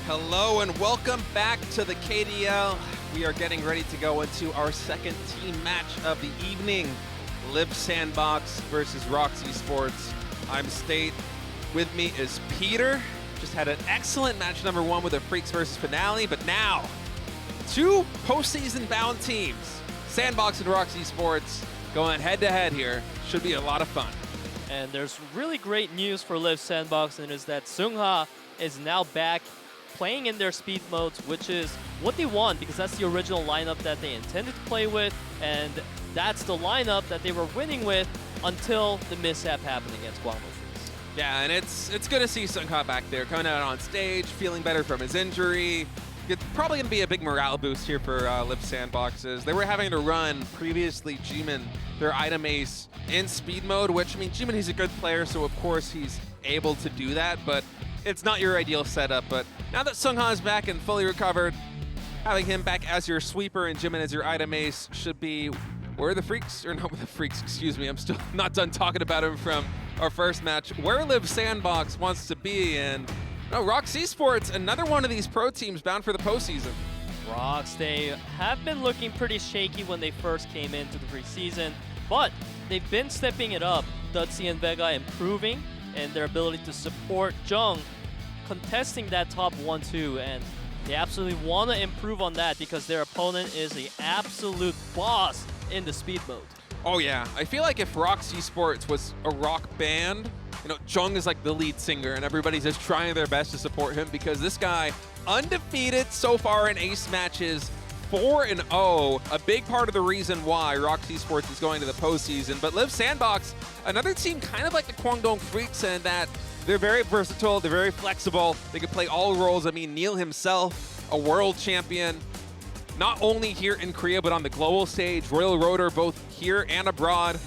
Hello and welcome back to the KDL. We are getting ready to go into our second team match of the evening. Liiv SANDBOX versus ROX Esports. I'm State. With me is Peter. Just had an excellent match number 1 with a Freaks versus Finale, but now, 2 postseason bound teams, SANDBOX and ROX Esports, going head to head here. Should be a lot of fun. And there's really great news for Liiv SANDBOX, and is that Seungha is now back playing in their speed modes, which is what they want because that's the original lineup that they intended to play with, and that's the lineup that they were winning with until the mishap happened against KWANGDONGFREECS. Yeah, and it's good to see Seungha back there, coming out on stage, feeling better from his injury. It's probably going to be a big morale boost here for Liiv SANDBOXes. They were having to run previously Jimin, their item ace, in speed mode, which, I mean, Jimin, he's a good player, so of course he's able to do that, but it's not your ideal setup. But now that Seungha is back and fully recovered, having him back as your sweeper and Jimin as your item ace should be where the Freaks, or not with the Freaks, excuse me, I'm still not done talking about him from our first match, where Liiv SANDBOX wants to be. And ROX Esports, another one of these pro teams bound for the postseason. ROX, they have been looking pretty shaky when they first came into the preseason, but they've been stepping it up. Dutzy and Vega improving in their ability to support Jung, contesting that top 1-2, and they absolutely want to improve on that because their opponent is the absolute boss in the speed mode. Oh yeah, I feel like if ROX Esports was a rock band, Jung is like the lead singer and everybody's just trying their best to support him because this guy, undefeated so far in ace matches, 4-0, a big part of the reason why ROX Esports is going to the postseason. But Liiv SANDBOX, another team kind of like the KWANGDONGFREECS in that they're very versatile, they're very flexible, they can play all roles. I mean, Neil himself, a world champion, not only here in Korea, but on the global stage, Royal Rotor, both here and abroad.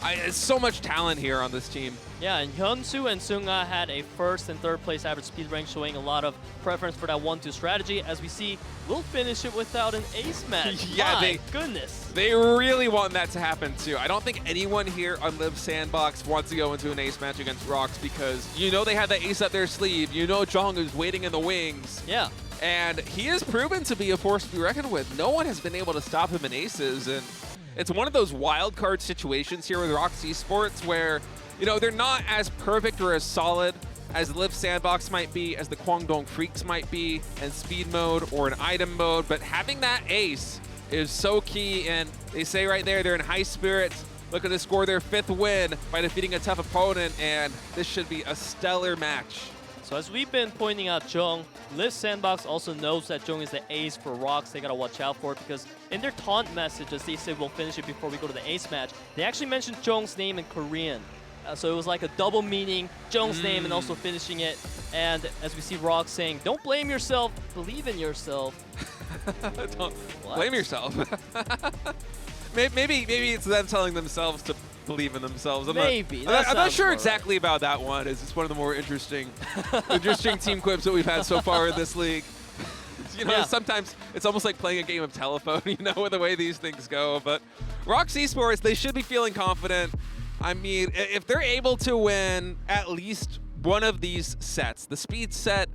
There's so much talent here on this team. Yeah, and Hyunsu and Seungha had a first and third place average speed rank, showing a lot of preference for that 1-2 strategy. As we see, we'll finish it without an ace match. Yeah, goodness. They really want that to happen too. I don't think anyone here on Liiv SANDBOX wants to go into an ace match against ROX because they have the ace up their sleeve. Jung is waiting in the wings. Yeah. And he has proven to be a force to be reckoned with. No one has been able to stop him in aces, and it's one of those wild card situations here with ROX Esports where they're not as perfect or as solid as Liiv SANDBOX might be, as the KWANGDONGFREECS might be in speed mode or in item mode, but having that ace is so key, and they say right there they're in high spirits, looking to score their 5th win by defeating a tough opponent, and this should be a stellar match. So as we've been pointing out Jung, Liiv SANDBOX also knows that Jung is the ace for ROX. They gotta watch out for it because in their taunt messages, they say we'll finish it before we go to the ace match. They actually mentioned Jung's name in Korean. So it was like a double meaning, Jung's name and also finishing it. And as we see ROX saying, don't blame yourself, believe in yourself. Don't blame yourself. maybe it's them telling themselves to believe in themselves. I'm not sure exactly about that one. It's one of the more interesting team quips that we've had so far in this league. Sometimes it's almost like playing a game of telephone, with the way these things go. But ROX Esports, they should be feeling confident. I mean, if they're able to win at least one of these sets, the speed set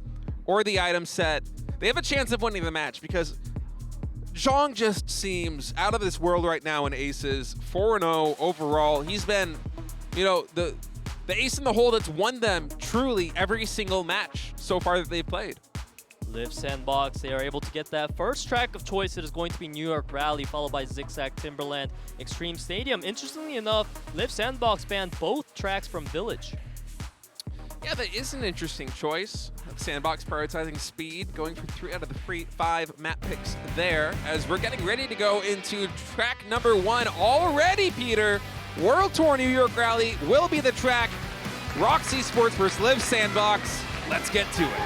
or the item set, they have a chance of winning the match because Jung just seems out of this world right now in aces, 4-0 overall. He's been, the ace in the hole that's won them truly every single match so far that they've played. Liiv SANDBOX, they are able to get that first track of choice. It is going to be New York Rally, followed by Zigzag Timberland Extreme Stadium. Interestingly enough, Liiv SANDBOX banned both tracks from Village. Yeah, that is an interesting choice. SANDBOX prioritizing speed, going for 3 out of the 5 map picks there, as we're getting ready to go into track number 1 already, Peter. World Tour New York Rally will be the track. ROX Esports versus Liiv SANDBOX. Let's get to it.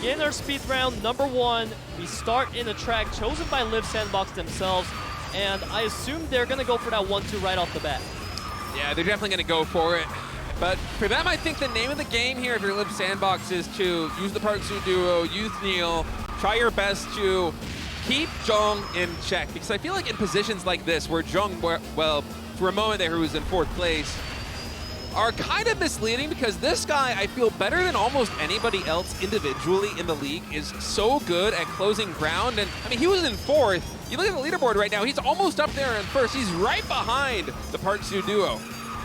Begin our speed round number 1. We start in a track chosen by Liiv SANDBOX themselves, and I assume they're gonna go for that 1-2 right off the bat. Yeah, they're definitely gonna go for it. But for them, I think the name of the game here, if you're Liiv SANDBOX, is to use the Park Soo duo, use Neil, try your best to keep Jung in check. Because I feel like in positions like this, where Jung, well, for a moment there, who was in 4th place, are kind of misleading because this guy, I feel better than almost anybody else individually in the league, is so good at closing ground. And I mean, he was in 4th. You look at the leaderboard right now, he's almost up there in 1st. He's right behind the Park Soo duo.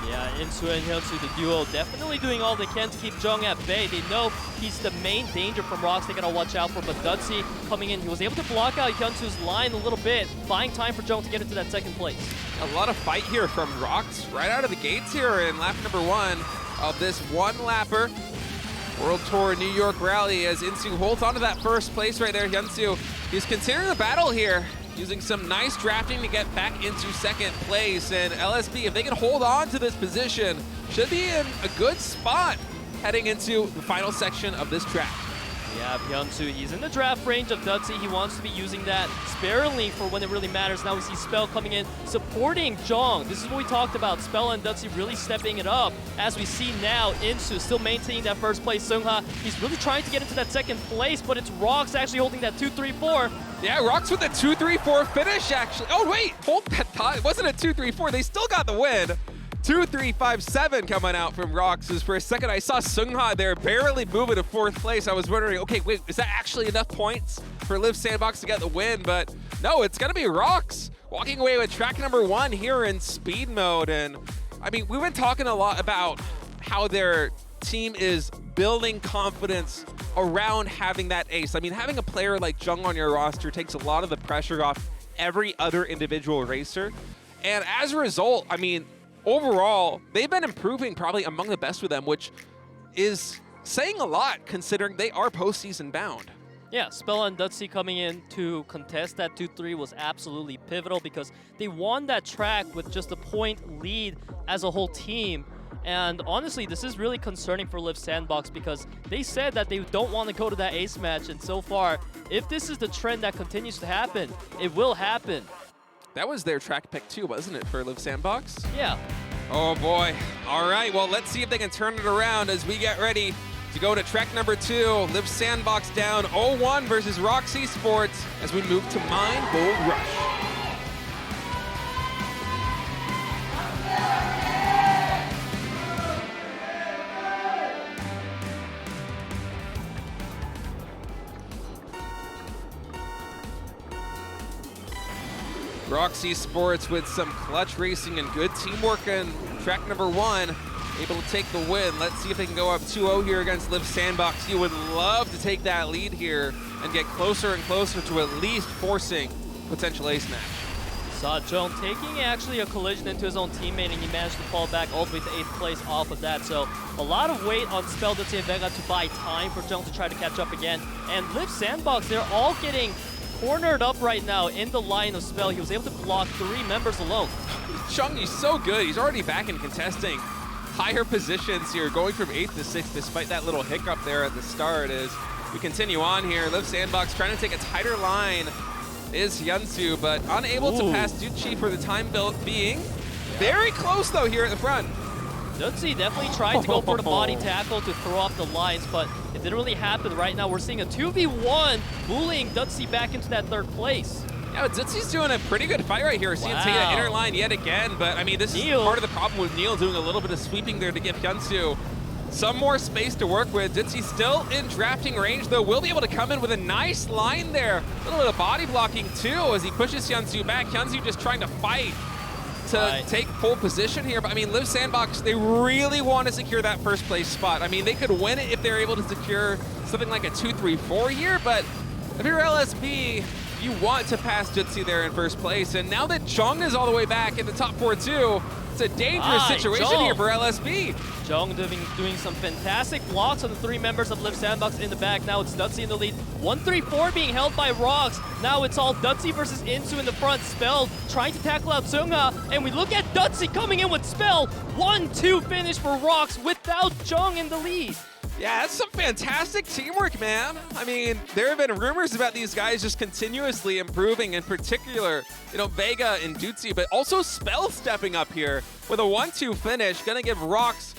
Yeah, Insu and Hyunsu, the duo, definitely doing all they can to keep Jung at bay. They know he's the main danger from ROX they gotta watch out for, but Dudsy coming in, he was able to block out Hyunsu's line a little bit, buying time for Jung to get into that 2nd place. A lot of fight here from ROX right out of the gates here in lap number 1 of this one-lapper World Tour New York Rally as Insu holds on to that 1st place right there. Hyunsu, he's continuing the battle here, using some nice drafting to get back into 2nd place. And LSB, if they can hold on to this position, should be in a good spot heading into the final section of this track. Yeah, Hyunsu, he's in the draft range of Dudsy. He wants to be using that sparingly for when it really matters. Now we see Spell coming in, supporting Jung. This is what we talked about, Spell and Dudsy really stepping it up. As we see now, Insu still maintaining that 1st place. Seungha, he's really trying to get into that 2nd place, but it's ROX actually holding that 2-3-4. Yeah, ROX with a 2-3-4 finish, actually. Oh, wait, hold that thought. It wasn't a 2-3-4. They still got the win. 2-3-5-7 coming out from ROX. For a second, I saw Seungha there barely moving to 4th place. I was wondering, okay, wait, is that actually enough points for Liiv SANDBOX to get the win? But no, it's going to be ROX walking away with track number 1 here in speed mode. And I mean, we've been talking a lot about how their team is building confidence around having that ace. I mean, having a player like Jung on your roster takes a lot of the pressure off every other individual racer. And as a result, I mean, overall, they've been improving probably among the best with them, which is saying a lot considering they are postseason bound. Yeah, Spell and Dudsy coming in to contest that 2-3 was absolutely pivotal because they won that track with just a point lead as a whole team. And honestly, this is really concerning for Liiv SANDBOX because they said that they don't want to go to that ace match, and so far, if this is the trend that continues to happen, it will happen. That was their track pick too, wasn't it, for Liiv SANDBOX? Yeah. Oh boy. All right, well, let's see if they can turn it around as we get ready to go to track number 2. Liiv SANDBOX down 0-1 versus ROX Esports as we move to Mind Bold Rush. ROX Esports with some clutch racing and good teamwork in track number 1, able to take the win. Let's see if they can go up 2-0 here against Liiv SANDBOX. You would love to take that lead here and get closer and closer to at least forcing potential ace match. Saw Jung taking actually a collision into his own teammate, and he managed to fall back all the way to 8th place off of that. So a lot of weight on Spell, Dudsy, and Vega to buy time for Jung to try to catch up again. And Liiv SANDBOX, they're all getting cornered up right now in the line of Spell. He was able to block 3 members alone. Jung, he's so good. He's already back in contesting higher positions here, going from 8th to 6th despite that little hiccup there at the start. As we continue on here, Liiv SANDBOX trying to take a tighter line is Hyunsu, but unable to pass Duchi for the time being. Very close though here at the front. Dudsy definitely tried to go for the body tackle to throw off the lines, but it didn't really happen. Right now we're seeing a 2v1 bullying Dudsy back into that 3rd place. Yeah, Dudsy's doing a pretty good fight right here. We're seeing him take that inner line yet again, but I mean, this is part of the problem with Neil doing a little bit of sweeping there to give Hyunsu some more space to work with. Dudzy still in drafting range, though. Will be able to come in with a nice line there. A little bit of body blocking, too, as he pushes Hyunsu back. Hyunsu just trying to fight to take full position here. But I mean, Liiv SANDBOX, they really want to secure that 1st place spot. I mean, they could win it if they're able to secure something like a 2-3-4 here, but if you're LSB, you want to pass Dudsy there in 1st place. And now that Jung is all the way back in the top 4 too, it's a dangerous situation here for LSB. Jung doing some fantastic blocks on the 3 members of Liiv SANDBOX in the back. Now it's Dudsy in the lead. 1-3-4 being held by ROX. Now it's all Dudsy versus Insu in the front. Spell trying to tackle out Seungha. And we look at Dudsy coming in with Spell. 1-2 finish for ROX without Jung in the lead. Yeah, that's some fantastic teamwork, man. I mean, there have been rumors about these guys just continuously improving, in particular, you know, Vega and Dudsy, but also Spell stepping up here with a 1-2 finish, gonna give ROX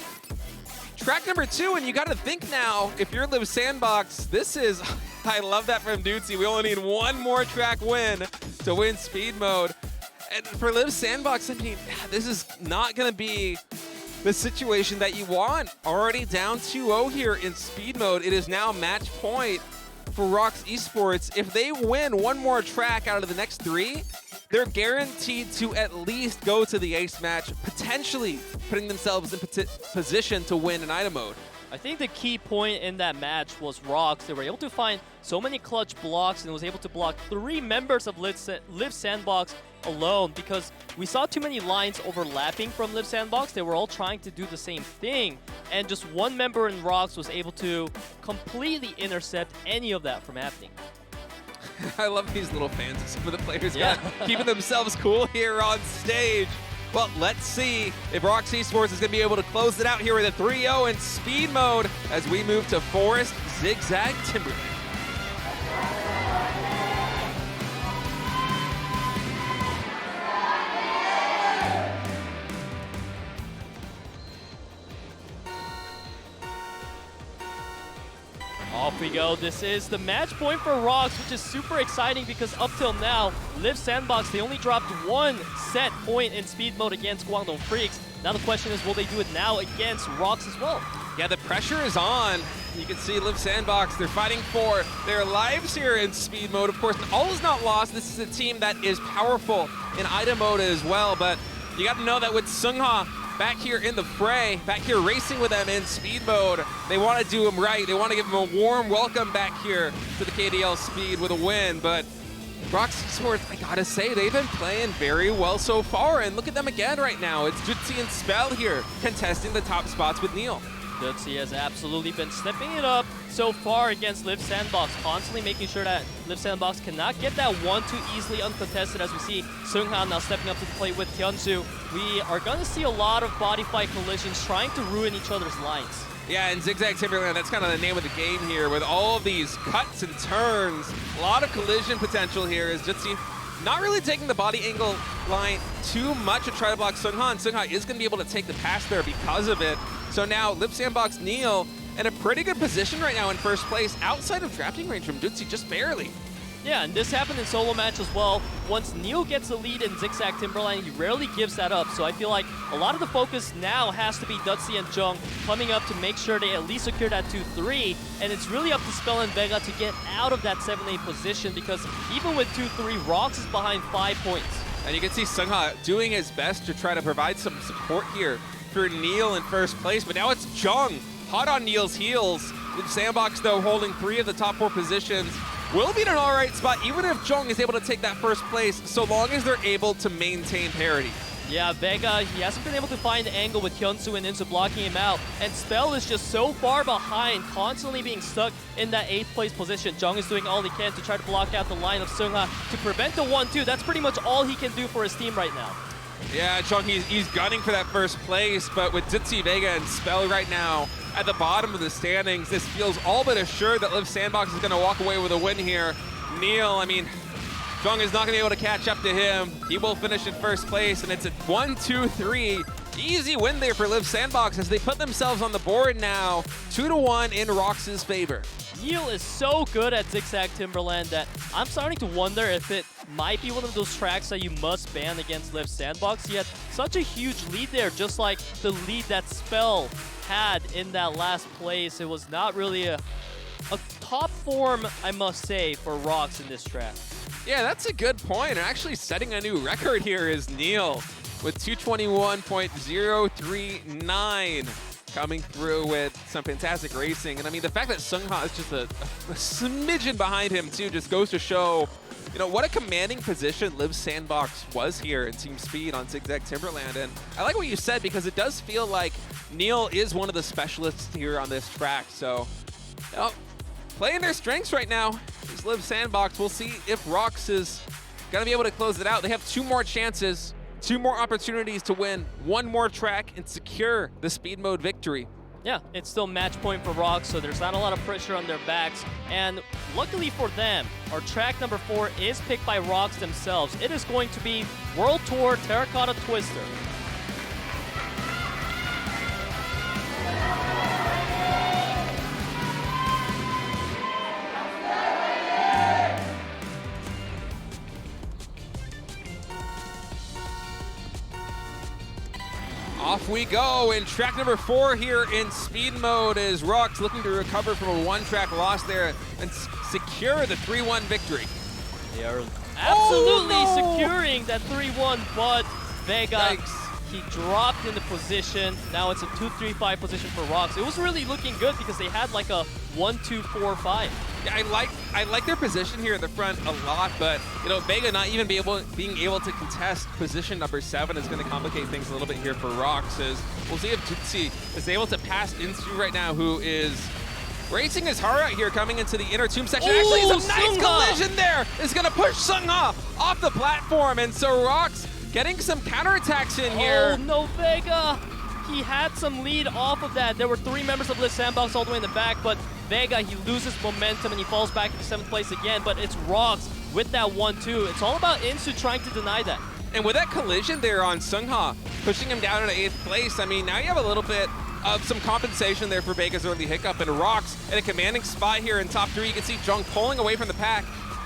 track number 2, and you got to think now, if you're Liiv SANDBOX, this is, I love that from Dutzy. We only need one more track win to win speed mode. And for Liiv SANDBOX, I mean, this is not going to be the situation that you want. Already down 2-0 here in speed mode. It is now match point for ROX Esports. If they win one more track out of the next 3, they're guaranteed to at least go to the ace match, potentially putting themselves in position to win in item mode. I think the key point in that match was ROX. They were able to find so many clutch blocks and was able to block 3 members of Liiv SANDBOX alone, because we saw too many lines overlapping from Liiv SANDBOX. They were all trying to do the same thing, and just one member in ROX was able to completely intercept any of that from happening. I love these little fans of some of the players keeping themselves cool here on stage. Well, let's see if ROX Esports is going to be able to close it out here with a 3-0 in speed mode as we move to Forest Zigzag Timberland. Off we go. This is the match point for ROX, which is super exciting because up till now, Liiv SANDBOX, they only dropped 1 set point in speed mode against KWANGDONGFREECS. Now the question is, will they do it now against ROX as well? Yeah, the pressure is on. You can see Liiv SANDBOX, they're fighting for their lives here in speed mode. Of course, all is not lost. This is a team that is powerful in item mode as well, but you got to know that with Seungha back here in the fray, back here racing with them in speed mode, they want to do them right. They want to give them a warm welcome back here to the KDL Speed with a win. But ROX Esports, I gotta say, they've been playing very well so far. And look at them again right now. It's Dutzy and Spell here contesting the top spots with Neil. Dutzy has absolutely been stepping it up so far against Liiv SANDBOX, constantly making sure that Liiv SANDBOX cannot get that 1-2 easily uncontested, as we see Seungha now stepping up to the plate with Hyunsu. We are going to see a lot of body fight collisions trying to ruin each other's lines. Yeah, and Zigzag Timberland, that's kind of the name of the game here with all of these cuts and turns. A lot of collision potential here as Dutzy not really taking the body angle line too much to try to block Seungha, and Seungha is going to be able to take the pass there because of it. So now Liiv SANDBOX Neil in a pretty good position right now in first place, outside of drafting range from Dutzy, just barely. Yeah, and this happened in solo match as well. Once Neil gets the lead in Zigzag Timberland, he rarely gives that up. So I feel like a lot of the focus now has to be Dutzy and Jung coming up to make sure they at least secure that 2-3. And it's really up to Spell and Vega to get out of that 7-8 position, because even with 2-3, ROX is behind 5 points. And you can see Seungha doing his best to try to provide some support here for Neil in first place. But now it's Jung hot on Neil's heels. Liiv SANDBOX, though, holding 3 of the top 4 positions. Will be in an alright spot, even if Jung is able to take that first place, so long as they're able to maintain parity. Yeah, Vega, he hasn't been able to find the angle with Hyunsu and Insu blocking him out. And Spell is just so far behind, constantly being stuck in that 8th place position. Jung is doing all he can to try to block out the line of Seungha to prevent the 1-2. That's pretty much all he can do for his team right now. Yeah, Jung, he's gunning for that first place, but with Dutzy, Vega, and Spell right now at the bottom of the standings, this feels all but assured that Liiv SANDBOX is going to walk away with a win here. Neil, I mean, Jung is not going to be able to catch up to him. He will finish in first place, and it's a 1-2-3. Easy win there for Liiv SANDBOX as they put themselves on the board now, 2-1 in ROX's favor. Neil is so good at Zigzag Timberland that I'm starting to wonder if it might be one of those tracks that you must ban against Liiv SANDBOX. He had such a huge lead there, just like the lead that Spell had in that last place. It was not really a top form, I must say, for ROX in this track. Yeah, that's a good point. And actually setting a new record here is Neil with 221.039 coming through with some fantastic racing. And I mean, the fact that Seungha is just a smidgen behind him too just goes to show, you know, what a commanding position Liiv SANDBOX was here in Team Speed on Zigzag Timberland. And I like what you said, because it does feel like Neil is one of the specialists here on this track. So, you know, playing their strengths right now is Liiv SANDBOX. We'll see if ROX is going to be able to close it out. They have 2 more chances, 2 more opportunities to win 1 more track and secure the speed mode victory. Yeah, it's still match point for ROX, so there's not a lot of pressure on their backs. And luckily for them, our track number 4 is picked by ROX themselves. It is going to be World Tour Terracotta Twister. off we go in track number 4 here in speed mode as ROX looking to recover from a one-track loss there and secure the 3-1 victory. They are absolutely securing that 3-1, but Vega, he dropped in the position. Now it's a 2-3-5 position for ROX. It was really looking good because they had like a 1-2-4-5. Yeah, I like their position here at the front a lot, but you know, Vega not even being able to contest position number 7 is going to complicate things a little bit here for ROX. As we'll see if Jutsi is able to pass Insu right now, who is racing his heart out here coming into the inner tomb section. Actually, some nice collision there is going to push Sungha off the platform, and so ROX getting some counterattacks in here. Oh no, Vega! He had some lead off of that. There were 3 members of Liiv SANDBOX all the way in the back, but Vega, he loses momentum and he falls back into 7th place again, but it's ROX with that 1-2. It's all about Insu trying to deny that. And with that collision there on Sungha, pushing him down into 8th place, I mean, now you have a little bit of some compensation there for Vega's early hiccup, and ROX in a commanding spot here in top 3. You can see Jung pulling away from the pack.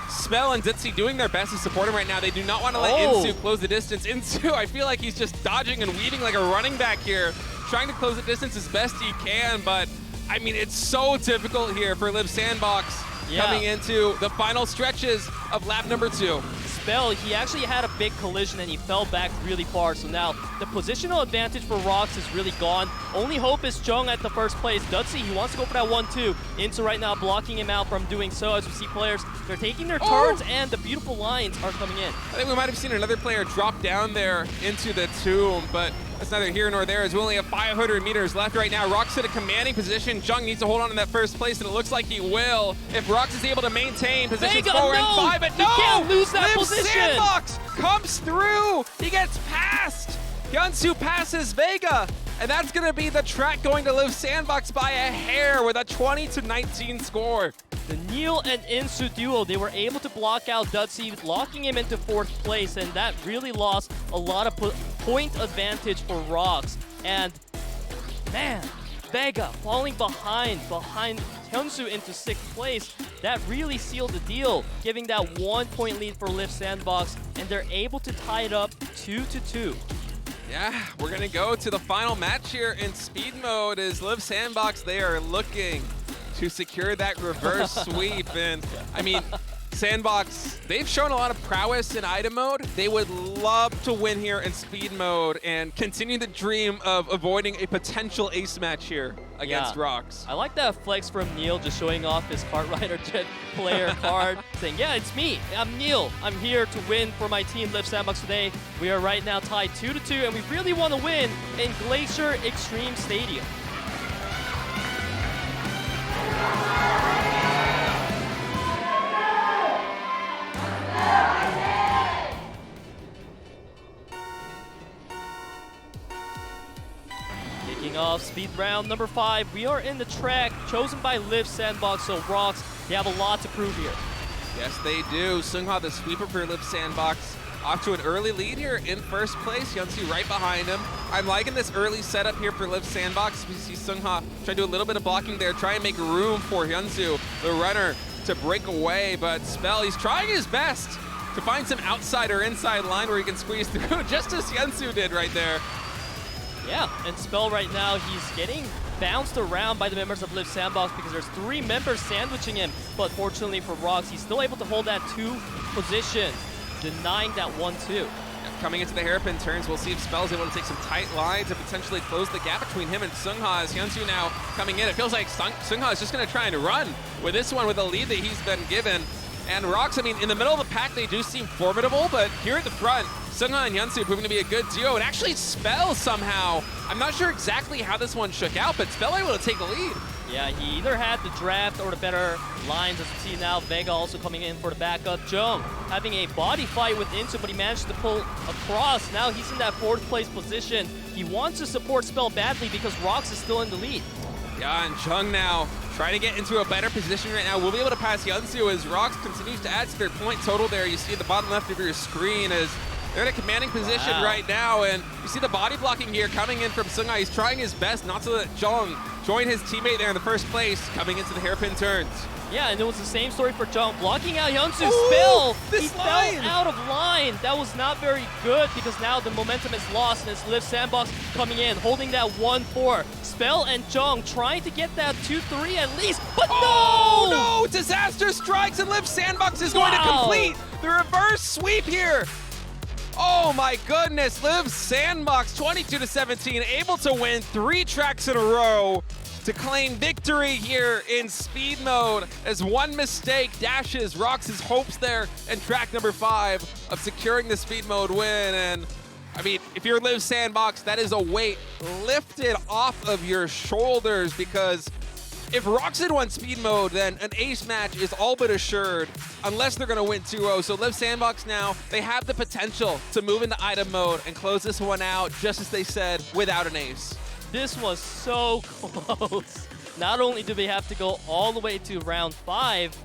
Spell and Zitzi doing their best to support him right now. They do not want to let Insu close the distance. Insu, I feel like he's just dodging and weaving like a running back here, trying to close the distance as best he can, but I mean, it's so difficult here for Liiv SANDBOX coming into the final stretches of lap number 2. Spell, he actually had a big collision and he fell back really far, so now the positional advantage for ROX is really gone. Only hope is Jung at the first place. Dutzy, he wants to go for that 1-2. Insu right now blocking him out from doing so. As we see players, they're taking their turns and the beautiful lines are coming in. I think we might have seen another player drop down there into the tomb, but that's neither here nor there as we only have 500 meters left right now. ROX in a commanding position. Jung needs to hold on to that first place, and it looks like he will if ROX is able to maintain positions 4 and 5. But no! He can't lose that Liiv position! SANDBOX comes through! He gets past! Hyunsu passes Vega, and that's going to be the track going to Liiv SANDBOX by a hair with a 20-19 score. The Neil and Insu duo, they were able to block out Dutzy, locking him into 4th place, and that really lost a lot of point advantage for ROX. And man, Vega falling behind Hyunsu into 6th place, that really sealed the deal, giving that 1-point lead for Liiv SANDBOX, and they're able to tie it up 2-2. Yeah, we're going to go to the final match here in speed mode as Liiv SANDBOX, they are looking to secure that reverse sweep. And I mean, SANDBOX, they've shown a lot of prowess in item mode. They would love to win here in speed mode and continue the dream of avoiding a potential ace match here against ROX. I like that flex from Neil, just showing off his Cartrider Jet player card, saying, yeah, it's me. I'm Neil. I'm here to win for my team, Liiv SANDBOX, today. We are right now tied 2-2, and we really want to win in Glacier Extreme Stadium. Kicking off speed round number 5. We are in the track chosen by Liiv SANDBOX, so ROX, they have a lot to prove here. Yes, they do. Sungha, the sweeper for Liiv SANDBOX, off to an early lead here in first place. Hyunsu right behind him. I'm liking this early setup here for Liiv SANDBOX. We see Sungha try to do a little bit of blocking there, try and make room for Hyunsu, the runner, to break away. But Spell, he's trying his best to find some outside or inside line where he can squeeze through, just as Hyunsu did right there. Yeah, and Spell right now, he's getting bounced around by the members of Liiv SANDBOX because there's 3 members sandwiching him. But fortunately for ROX, he's still able to hold that 2 position, denying that 1-2. Coming into the hairpin turns, we'll see if Spell's able to take some tight lines and potentially close the gap between him and Sungha. As Hyunsu now coming in, it feels like Sungha is just going to try and run with this one with the lead that he's been given. And ROX, I mean, in the middle of the pack, they do seem formidable, but here at the front, Sungha and Hyunsu proving to be a good duo. And actually Spell somehow, I'm not sure exactly how this one shook out, but Spell able to take the lead. Yeah, he either had the draft or the better lines, as we see now. Vega also coming in for the backup. Jung having a body fight with Insu, but he managed to pull across. Now he's in that 4th place position. He wants to support Spell badly because ROX is still in the lead. Yeah, and Jung now trying to get into a better position right now. We'll be able to pass Hyunsu as ROX continues to add to their point total there. You see at the bottom left of your screen as they're in a commanding position right now, and you see the body blocking here coming in from Sungha. He's trying his best not to let Jung join his teammate there in the first place, coming into the hairpin turns. Yeah, and it was the same story for Jung, blocking out Hyunsu's spill. He line. fell out of line. That was not very good because now the momentum is lost and it's Liiv SANDBOX coming in, holding that 1-4. Spell and Jung trying to get that 2-3 at least, but no! Disaster strikes and Liiv SANDBOX is going to complete the reverse sweep here. Oh my goodness, Liiv SANDBOX 22-17, able to win 3 tracks in a row to claim victory here in speed mode as one mistake dashes ROX's hopes there in track number 5 of securing the speed mode win. And I mean, if you're Liiv SANDBOX, that is a weight lifted off of your shoulders, because if ROX had won speed mode, then an ace match is all but assured unless they're gonna win 2-0. So Liiv SANDBOX now, they have the potential to move into item mode and close this one out, just as they said, without an ace. This was so close. Not only do we have to go all the way to round 5,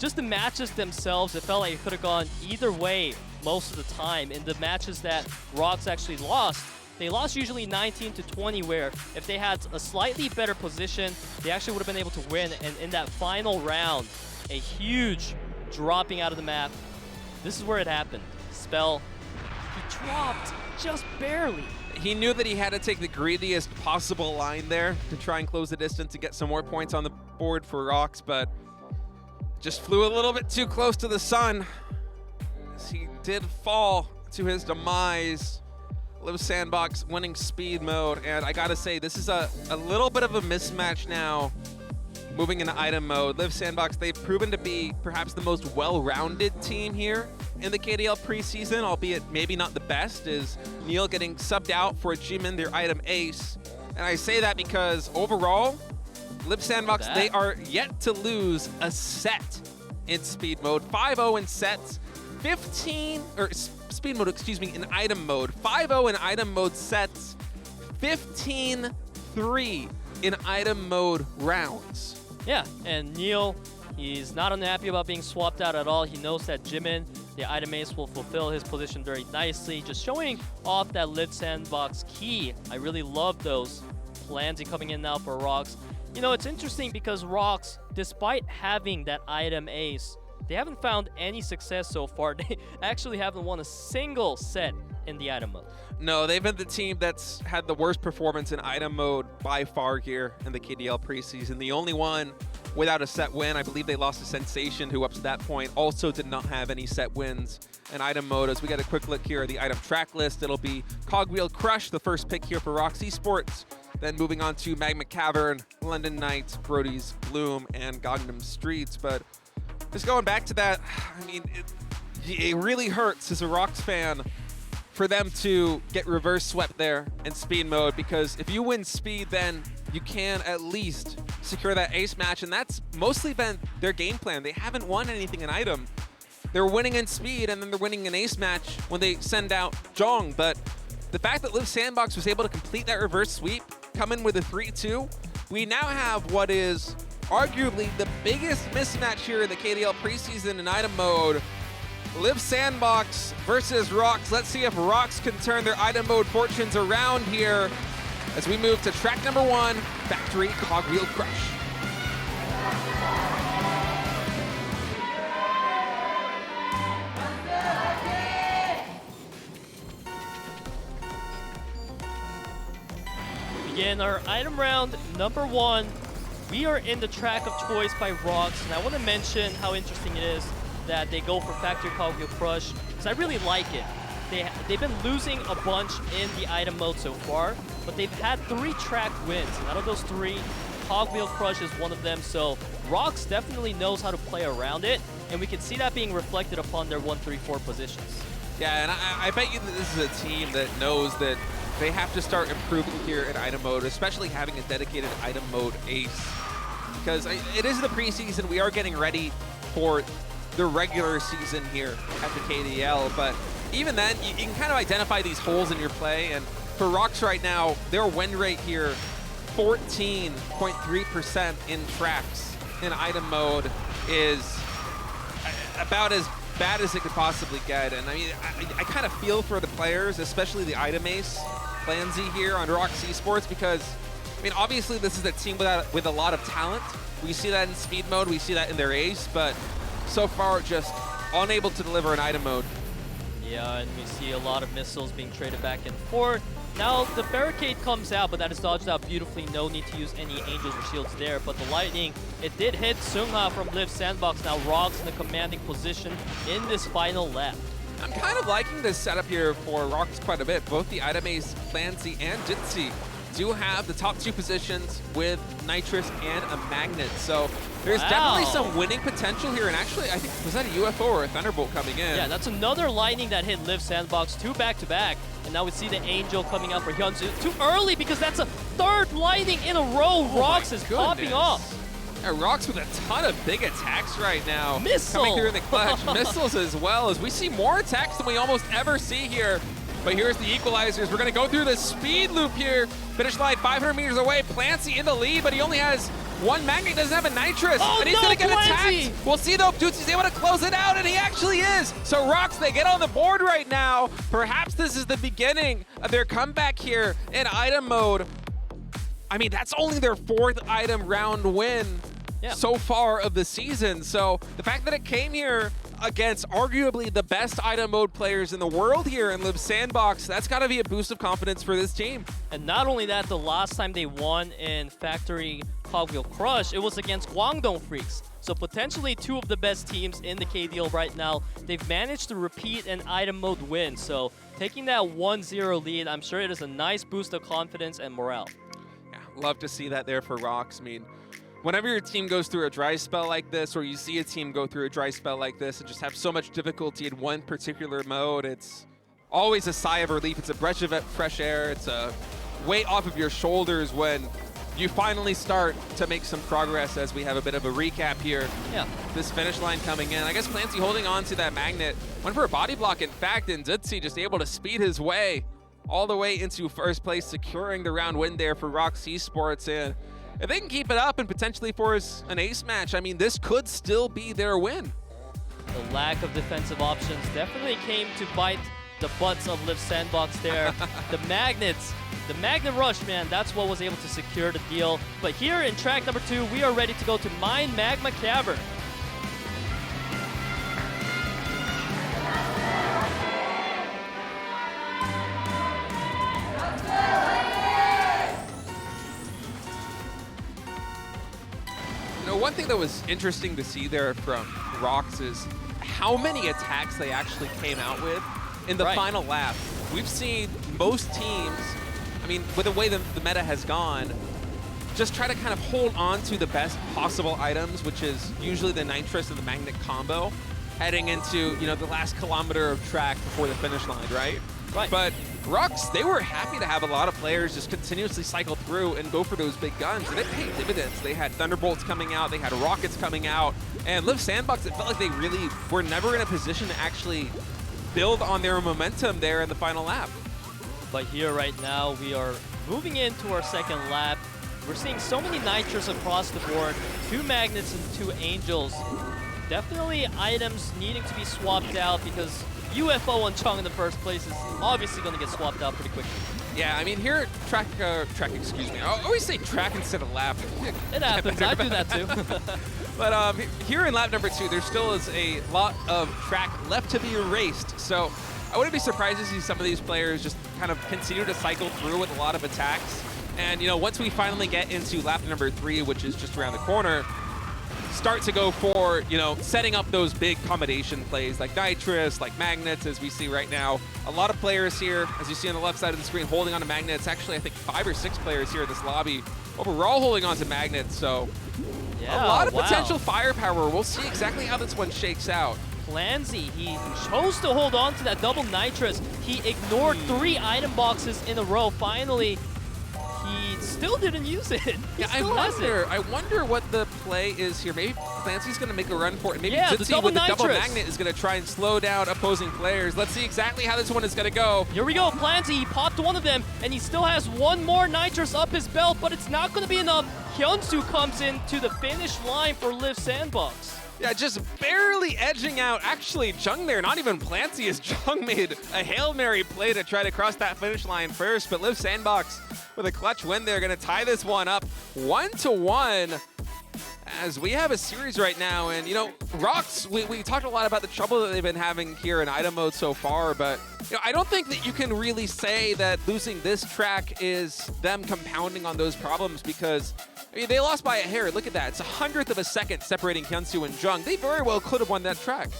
just the matches themselves, it felt like it could have gone either way most of the time. In the matches that ROX actually lost, they lost usually 19-20, where if they had a slightly better position, they actually would have been able to win. And in that final round, a huge dropping out of the map. This is where it happened. Spell, he dropped just barely. He knew that he had to take the greediest possible line there to try and close the distance to get some more points on the board for ROX, but just flew a little bit too close to the sun as he did fall to his demise. Liiv SANDBOX winning speed mode, and I gotta say, this is a little bit of a mismatch now moving into item mode. Liiv SANDBOX, they've proven to be perhaps the most well-rounded team here in the KDL preseason, albeit maybe not the best, is Neil getting subbed out for Jimin, their item ace. And I say that because overall, Liiv SANDBOX, they are yet to lose a set in speed mode. 5-0 in sets, 15, or speed mode, excuse me, in item mode. 5-0 in item mode sets, 15-3 in item mode rounds. Yeah, and Neil, he's not unhappy about being swapped out at all. He knows that Jimin, the item ace, will fulfill his position very nicely. Just showing off that Liiv SANDBOX key. I really love those plans coming in now for ROX. You know, it's interesting because ROX, despite having that item ace, they haven't found any success so far. They actually haven't won a single set in the item mode. No, they've been the team that's had the worst performance in item mode by far here in the KDL preseason. The only one without a set win, I believe they lost to Sensation, who up to that point also did not have any set wins in item mode. As we get a quick look here at the item track list, it'll be Cogwheel Crush, the first pick here for ROX Esports. Then moving on to Magma Cavern, London Knights, Brody's Bloom, and Gangnam Streets. But just going back to that, I mean, it really hurts as a ROX fan for them to get reverse swept there in speed mode, because if you win speed, then you can at least secure that ace match, and that's mostly been their game plan. They haven't won anything in item. They're winning in speed, and then they're winning an ace match when they send out Jong. But the fact that Liiv SANDBOX was able to complete that reverse sweep, come in with a 3-2, we now have what is arguably the biggest mismatch here in the KDL preseason in item mode. Liiv SANDBOX versus ROX. Let's see if ROX can turn their item mode fortunes around here as we move to track number 1, Factory Cogwheel Crush. Begin our item round number 1. We are in the track of choice by ROX, and I want to mention how interesting it is that they go for Factory Cogwheel Crush, because I really like it. They've been losing a bunch in the item mode so far, but they've had 3 track wins. And out of those 3, Cogwheel Crush is one of them, so ROX definitely knows how to play around it, and we can see that being reflected upon their 1-3-4 positions. Yeah, and I bet you that this is a team that knows that they have to start improving here in item mode, especially having a dedicated item mode ace. Because it is the preseason, we are getting ready for the regular season here at the KDL, but even then, you can kind of identify these holes in your play, and for ROX right now, their win rate here, 14.3% in tracks in item mode, is about as bad as it could possibly get. And I mean, I kind of feel for the players, especially the item ace, Lansy here on ROX Esports, because I mean, obviously this is a team with a lot of talent. We see that in speed mode, we see that in their ace, but so far just unable to deliver in item mode. Yeah, and we see a lot of missiles being traded back and forth. Now the barricade comes out, but that is dodged out beautifully. No need to use any angels or shields there. But the lightning, it did hit Seungha from Liiv SANDBOX. Now ROX in a commanding position in this final lap. I'm kind of liking this setup here for ROX quite a bit. Both the item ace, Clancy and Jitsi, do have the top 2 positions with Nitrous and a Magnet. So there's definitely some winning potential here. And actually, I think, was that a UFO or a Thunderbolt coming in? Yeah, that's another lightning that hit Liiv SANDBOX, 2 back-to-back. And now we see the Angel coming out for Hyunsu. Too early because that's a 3rd lightning in a row. ROX is popping off. Yeah, ROX with a ton of big attacks right now. Missile! Coming through in the clutch. Missiles as well, as we see more attacks than we almost ever see here. But here's the equalizers. We're going to go through the speed loop here. Finish line 500 meters away. Clancy in the lead, but he only has 1 Magnet. Doesn't have a Nitrous. And he's going to get attacked. We'll see, though, if Jutsu's able to close it out, and he actually is. So ROX, they get on the board right now. Perhaps this is the beginning of their comeback here in item mode. I mean, that's only their 4th item round win so far of the season. So the fact that it came here against arguably the best item mode players in the world here in Liiv SANDBOX, that's got to be a boost of confidence for this team. And not only that, the last time they won in Factory Cogwheel Crush, it was against GWANGDONGFREECS. So potentially 2 of the best teams in the KDL right now. They've managed to repeat an item mode win. So taking that 1-0 lead, I'm sure it is a nice boost of confidence and morale. Yeah, love to see that there for ROX. I mean, whenever your team goes through a dry spell like this, or you see a team go through a dry spell like this and just have so much difficulty in one particular mode, it's always a sigh of relief. It's a breath of fresh air. It's a weight off of your shoulders when you finally start to make some progress, as we have a bit of a recap here. Yeah. This finish line coming in. I guess Clancy holding on to that Magnet. Went for a body block, in fact, and Jutsi just able to speed his way all the way into 1st place, securing the round win there for ROX Esports. And if they can keep it up and potentially force an ace match, I mean, this could still be their win. The lack of defensive options definitely came to bite the butts of Liiv SANDBOX there. The Magnets, the Magnet Rush, man, that's what was able to secure the deal. But here in track number 2, we are ready to go to Mine Magma Cavern. You know, one thing that was interesting to see there from ROX is how many attacks they actually came out with in the final lap. We've seen most teams, I mean, with the way the meta has gone, just try to kind of hold on to the best possible items, which is usually the Nitrous and the Magnet combo, heading into, you know, the last kilometer of track before the finish line, right? Right. But ROX, they were happy to have a lot of players just continuously cycle through and go for those big guns, and it paid dividends. They had Thunderbolts coming out, they had Rockets coming out, and Liiv SANDBOX, it felt like they really were never in a position to actually build on their momentum there in the final lap. But here right now, we are moving into our 2nd lap. We're seeing so many Nitrous across the board, 2 Magnets and 2 Angels. Definitely items needing to be swapped out because UFO on Chung in the 1st place is obviously going to get swapped out pretty quickly. Yeah, I mean, here at track, excuse me. I always say track instead of lap. It happens, I do that too. But here in lap number 2, there still is a lot of track left to be raced. So I wouldn't be surprised to see some of these players just kind of continue to cycle through with a lot of attacks. And, you know, once we finally get into lap number 3, which is just around the corner, start to go for, you know, setting up those big combination plays like Nitrous, like Magnets, as we see right now. A lot of players here, as you see on the left side of the screen, holding on to Magnets. Actually, I think 5 or 6 players here in this lobby overall holding on to Magnets. So yeah, a lot of potential firepower. We'll see exactly how this one shakes out. Clancy, he chose to hold on to that double Nitrous. He ignored 3 item boxes in a row. Finally, he still didn't use it. Yeah, I wonder what the play is here. Maybe Clancy's going to make a run for it. Maybe yeah, Jutsi with the double Magnet is going to try and slow down opposing players. Let's see exactly how this one is going to go. Here we go. Clancy, he popped one of them, and he still has 1 more Nitrous up his belt, but it's not going to be enough. Hyunsu comes in to the finish line for Liiv SANDBOX. Yeah, just barely edging out. Actually, Jung there, not even Plancy, as Jung made a Hail Mary play to try to cross that finish line first. But Liiv SANDBOX with a clutch win there, going to tie this one up 1-1. As we have a series right now, and you know, ROX, we talked a lot about the trouble that they've been having here in item mode so far, but you know, I don't think that you can really say that losing this track is them compounding on those problems, because I mean, they lost by a hair. Look at that. It's 100th of a second separating Hyunsu and Jung. They very well could have won that track.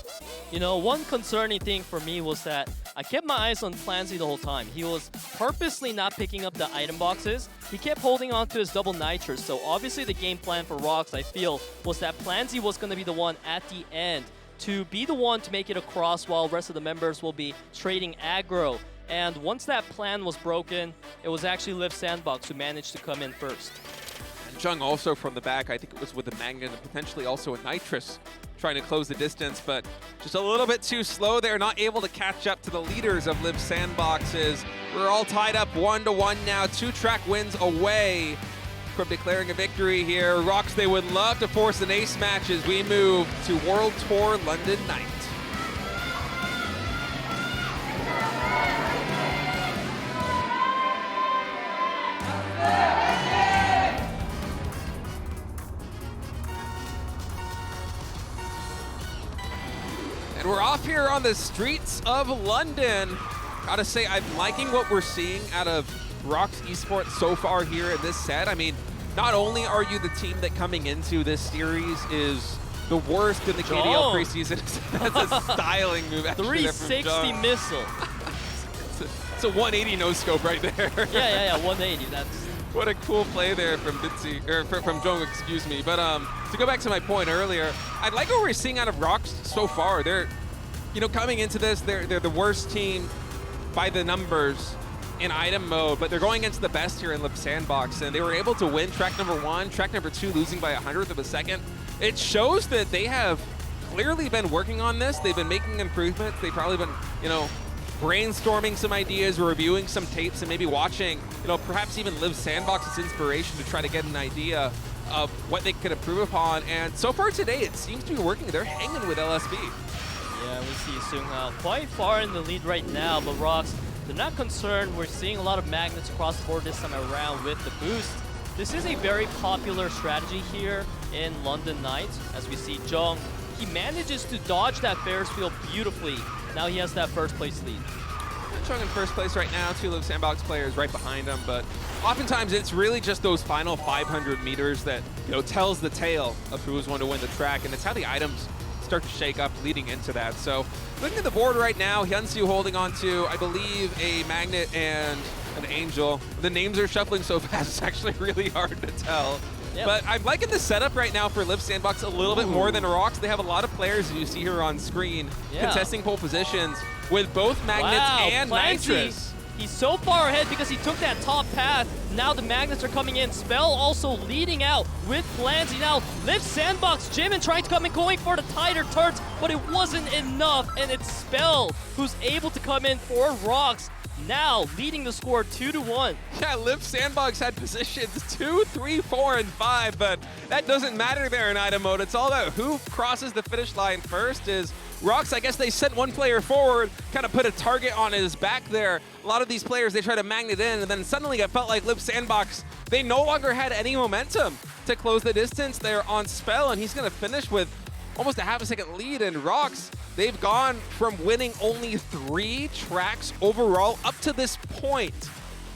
You know, one concerning thing for me was that I kept my eyes on Plancy the whole time. He was purposely not picking up the item boxes. He kept holding on to his double nitrous. So obviously the game plan for ROX, I feel, was that Plancy was going to be the one at the end to be the one to make it across, while the rest of the members will be trading aggro. And once that plan was broken, it was actually Liiv SANDBOX who managed to come in first. And Jung also from the back, I think it was with the Magnet and potentially also a Nitrous, trying to close the distance, but just a little bit too slow there, not able to catch up to the leaders of Liiv SANDBOXes. We're all tied up 1-1 now, 2 track wins away from declaring a victory here. ROX, they would love to force an ace match as we move to World Tour London night. And we're off here on the streets of London. Gotta say, I'm liking what we're seeing out of ROX Esports so far here in this set. I mean, not only are you the team that coming into this series is the worst in the KDL Preseason. That's a styling move. 360 missile. It's a 180 no scope right there. Yeah, 180. That's what a cool play there from Bitsy, or from Jung, excuse me. But to go back to my point earlier, I like what we're seeing out of ROX so far. They're, you know, coming into this, they're the worst team by the numbers in item mode, but they're going against the best here in Liiv SANDBOX, and they were able to win track number 1, track number 2 losing by 100th of a second. It shows that they have clearly been working on this. They've been making improvements. They've probably been, you know, brainstorming some ideas, reviewing some tapes, and maybe watching, you know, perhaps even Liiv SANDBOX's inspiration to try to get an idea of what they could improve upon. And so far today, it seems to be working. They're hanging with LSB. Yeah, we see Seunghwa quite far in the lead right now, but ROX, they're not concerned. We're seeing a lot of magnets across the board this time around with the boost. This is a very popular strategy here in London Night. As we see Jung, he manages to dodge that Ferris wheel beautifully. Now he has that first place lead. Jung in first place right now, 2 Liiv SANDBOX players right behind him, but oftentimes it's really just those final 500 meters that, you know, tells the tale of who's going to win the track, and it's how the items start to shake up leading into that. So looking at the board right now, Hyunsu holding on to, I believe, a Magnet and an Angel. The names are shuffling so fast, it's actually really hard to tell. Yep. But I'm liking the setup right now for Liiv SANDBOX a little bit more than ROX. They have a lot of players, as you see here on screen, contesting pole positions with both Magnets and Nitrous. He's so far ahead because he took that top path. Now the Magnets are coming in. Spell also leading out with Plancy. Now Liiv SANDBOX, Jimin trying to come in, going for the tighter turns, but it wasn't enough, and it's Spell who's able to come in for ROX. Now leading the score 2-1. Yeah, Liiv SANDBOX had positions 2, 3, 4, and 5, but that doesn't matter there in item mode. It's all about who crosses the finish line first. Is ROX, I guess they sent one player forward, kind of put a target on his back there. A lot of these players, they try to magnet in, and then suddenly it felt like Liiv SANDBOX, they no longer had any momentum to close the distance there on Spell, and he's going to finish with almost a half-a-second lead. And ROX, they've gone from winning only 3 tracks overall up to this point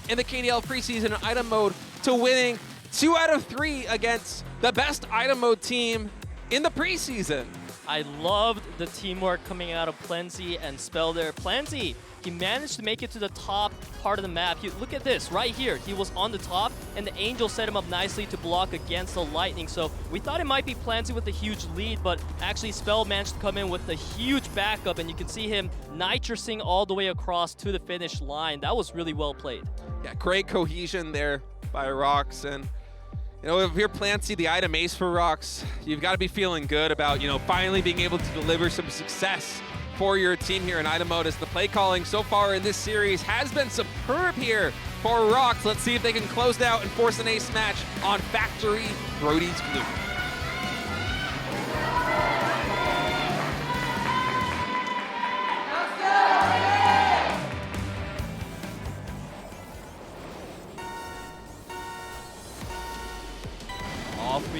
in the KDL Preseason item mode to winning 2 out of 3 against the best item mode team in the preseason. I loved the teamwork coming out of Plancy and Spell there. Plancy, he managed to make it to the top part of the map. Look at this right here. He was on the top, and the Angel set him up nicely to block against the Lightning. So we thought it might be Plancy with a huge lead, but actually Spell managed to come in with a huge backup, and you can see him nitrusing all the way across to the finish line. That was really well played. Yeah, great cohesion there by ROX. And you know, if you're Plancy, the item ace for ROX, you've got to be feeling good about, you know, finally being able to deliver some success for your team here in item mode, as the play calling so far in this series has been superb here for ROX. Let's see if they can close it out and force an ace match on Factory Brody's Glue.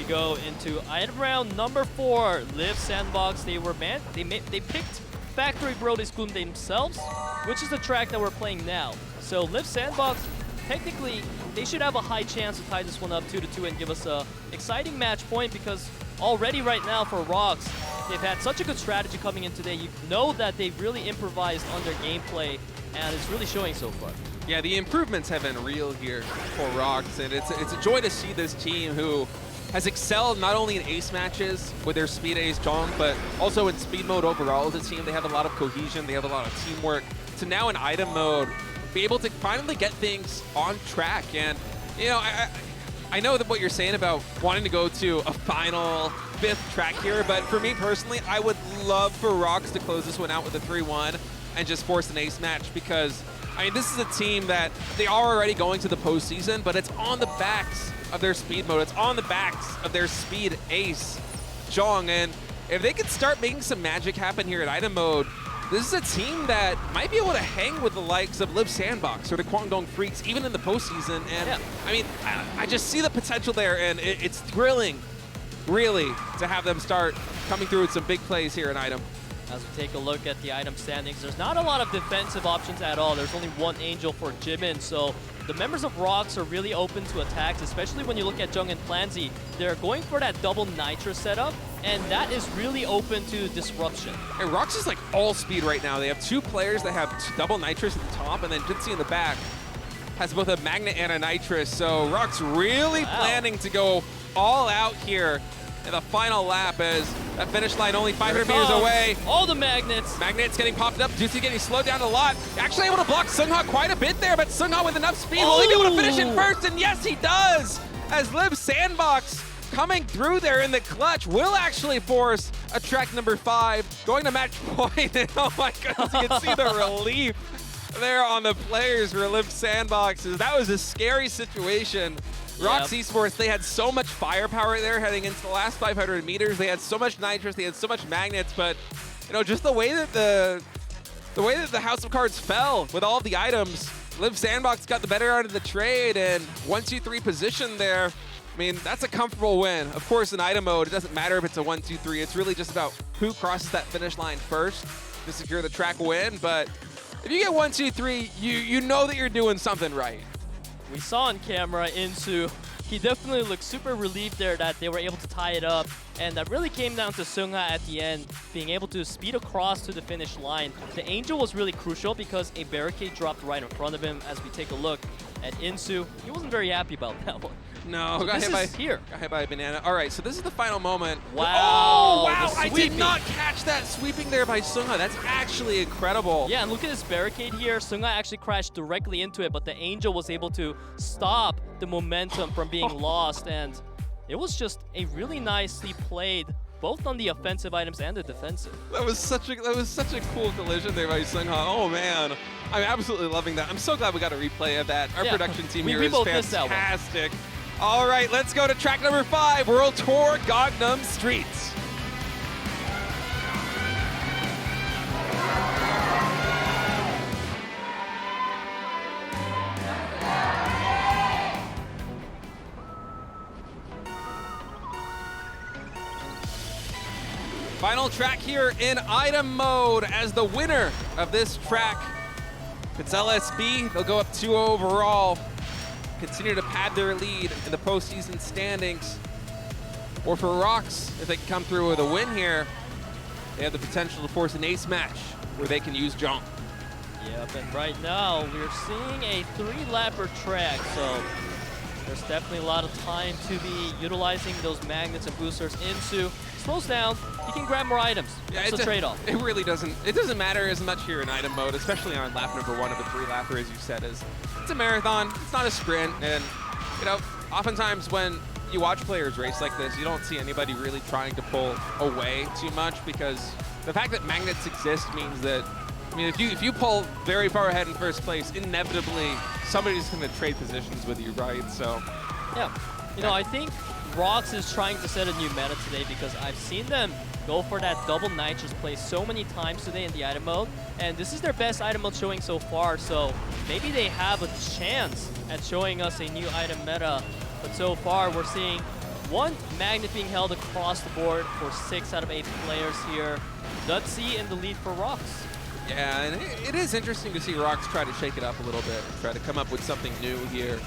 go into item round number 4. Liiv SANDBOX. They picked Factory Brody's Gloom themselves, which is the track that we're playing now. So Liiv SANDBOX, technically, they should have a high chance to tie this one up 2-2 and give us a exciting match point, because already right now for ROX, they've had such a good strategy coming in today. You know that they've really improvised on their gameplay, and it's really showing so far. Yeah, the improvements have been real here for ROX, and it's a joy to see this team who has excelled not only in ace matches with their speed ace Jong, but also in speed mode overall as a team. They have a lot of cohesion, they have a lot of teamwork. To now in item mode, be able to finally get things on track. And, you know, I know that what you're saying about wanting to go to a final 5th track here, but for me personally, I would love for ROX to close this one out with a 3-1 and just force an ace match, because I mean, this is a team that they are already going to the postseason, but it's on the backs of their speed mode. It's on the backs of their speed ace, Jong. And if they could start making some magic happen here in item mode, this is a team that might be able to hang with the likes of Liiv SANDBOX or the KWANGDONGFREECS, even in the postseason. And yeah, I mean, I just see the potential there, and it's thrilling, really, to have them start coming through with some big plays here in item. As we take a look at the item standings, there's not a lot of defensive options at all. There's only one Angel for Jimin, so the members of ROX are really open to attacks, especially when you look at Jung and Planzy. They're going for that double Nitro setup, and that is really open to disruption. And ROX is like all speed right now. They have 2 players that have double Nitrous at the top, and then Jitsi in the back has both a Magnet and a Nitrous. So ROX really planning to go all out here in the final lap, as that finish line only 500 meters away. All the Magnets. Magnets getting popped up. Juicy getting slowed down a lot. Actually able to block Seungha quite a bit there, but Seungha with enough speed will he be able to finish it first? And yes, he does! As Liiv SANDBOX coming through there in the clutch will actually force a track number 5, going to match point. And oh my goodness, you can see the relief there on the players for Liiv SANDBOX. That was a scary situation. ROX Esports, they had so much firepower there heading into the last 500 meters. They had so much nitrous, they had so much magnets, but you know, just the way that the House of Cards fell with all of the items, Liiv SANDBOX got the better out of the trade, and 1-2-3 position there. I mean, that's a comfortable win. Of course, in item mode, it doesn't matter if it's a 1-2-3. It's really just about who crosses that finish line first to secure the track win. But if you get 1-2-3, you know that you're doing something right. We saw on camera Insu, he definitely looked super relieved there that they were able to tie it up, and that really came down to Seungha at the end, being able to speed across to the finish line. The Angel was really crucial because a barricade dropped right in front of him. As we take a look at Insu, he wasn't very happy about that one. No, so got hit by a banana. All right, so this is the final moment. Wow. Oh, wow, I did not catch that sweeping there by Seungha. That's actually incredible. Yeah, and look at this barricade here. Seungha actually crashed directly into it, but the Angel was able to stop the momentum from being lost, and it was just a really nicely played, both on the offensive items and the defensive. That was such a cool collision there by Seungha. Oh man, I'm absolutely loving that. I'm so glad we got a replay of that. Our production team here is fantastic. All right, let's go to track number 5, World Tour Gangnam Streets. Final track here in item mode, as the winner of this track, if it's LSB, they'll go up 2 overall, continue to pad their lead in the postseason standings. Or for ROX, if they can come through with a win here, they have the potential to force an ace match where they can use Jong. Yep, and right now we're seeing a 3-lapper track, so there's definitely a lot of time to be utilizing those magnets and boosters. Into slows down, you can grab more items. That's the trade-off. It really doesn't. It doesn't matter as much here in item mode, especially on lap number 1 of a 3-lapper, as you said. It's a marathon. It's not a sprint, and you know, oftentimes when you watch players race like this, you don't see anybody really trying to pull away too much, because the fact that magnets exist means that, I mean, if you pull very far ahead in first place, inevitably somebody's going to trade positions with you, right? So yeah, you know, I think ROX is trying to set a new meta today, because I've seen them go for that double nitrous play so many times today in the item mode, and this is their best item mode showing so far, so maybe they have a chance at showing us a new item meta. But so far we're seeing One magnet being held across the board for 6 out of 8 players here. Dudsy in the lead for ROX. Yeah, and it is interesting to see ROX try to shake it up a little bit, try to come up with something new here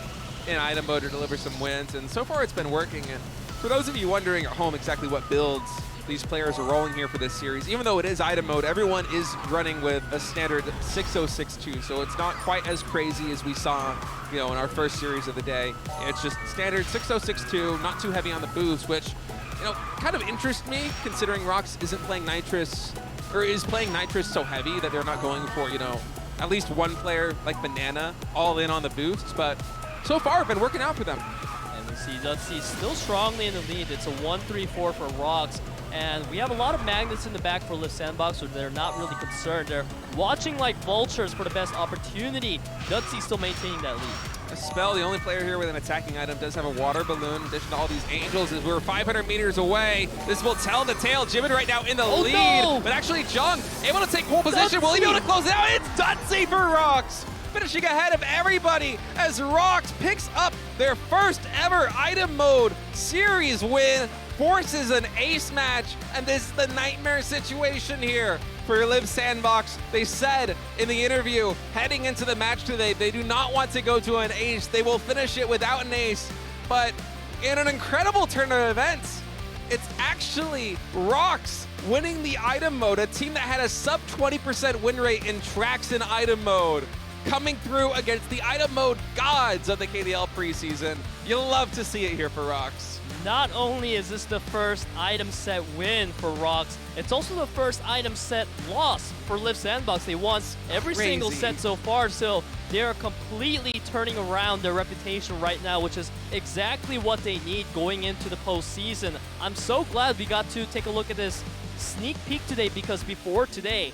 in item mode to deliver some wins, and so far it's been working. And for those of you wondering at home exactly what builds these players are rolling here for this series, even though it is item mode, everyone is running with a standard 6062, so it's not quite as crazy as we saw, in our first series of the day. It's just standard 6062, not too heavy on the boost, which, kind of interests me considering ROX isn't playing Nitrous, or is playing Nitrous so heavy that they're not going for, at least one player like Banana all in on the boosts, but so far been working out for them. And we see Dudsy still strongly in the lead. It's a 1-3-4 for ROX. And we have a lot of magnets in the back for Liiv SANDBOX, so they're not really concerned. They're watching like vultures for the best opportunity. Dudsy still maintaining that lead. Spell, the only player here with an attacking item, does have a water balloon. In addition to all these angels, as we're 500 meters away. This will tell the tale. Jimin right now in the lead, no! But actually Jung able to take pole position. Will he be able to close it out? It's Dudsy for ROX, finishing ahead of everybody as ROX picks up their first ever item mode series win. Forces an ace match, and this is the nightmare situation here for Liiv SANDBOX. They said in the interview heading into the match today, they do not want to go to an ace. They will finish it without an ace, but in an incredible turn of events, it's actually ROX winning the item mode, a team that had a sub 20% win rate in tracks in item mode, coming through against the item mode gods of the KDL preseason. You'll love to see it here for ROX. Not only is this the first item set win for ROX, it's also the first item set loss for Liiv SANDBOX. They won every single set so far, so they're completely turning around their reputation right now, which is exactly what they need going into the postseason. I'm so glad we got to take a look at this sneak peek today, because before today,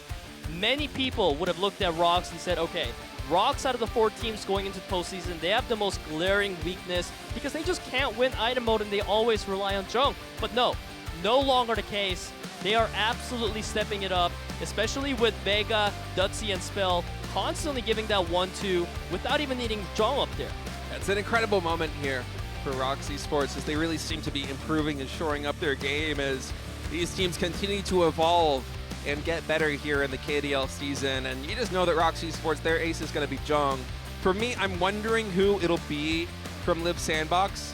many people would have looked at ROX and said, okay, ROX out of the 4 teams going into the postseason, they have the most glaring weakness because they just can't win item mode and they always rely on Jung. But no longer the case. They are absolutely stepping it up, especially with Vega, Dudsy, and Spell constantly giving that 1-2 without even needing Jung up there. It's an incredible moment here for ROX Esports as they really seem to be improving and shoring up their game as these teams continue to evolve and get better here in the KDL season. And you just know that ROX Esports, their ace is going to be Jung. For me, I'm wondering who it'll be from Liiv SANDBOX.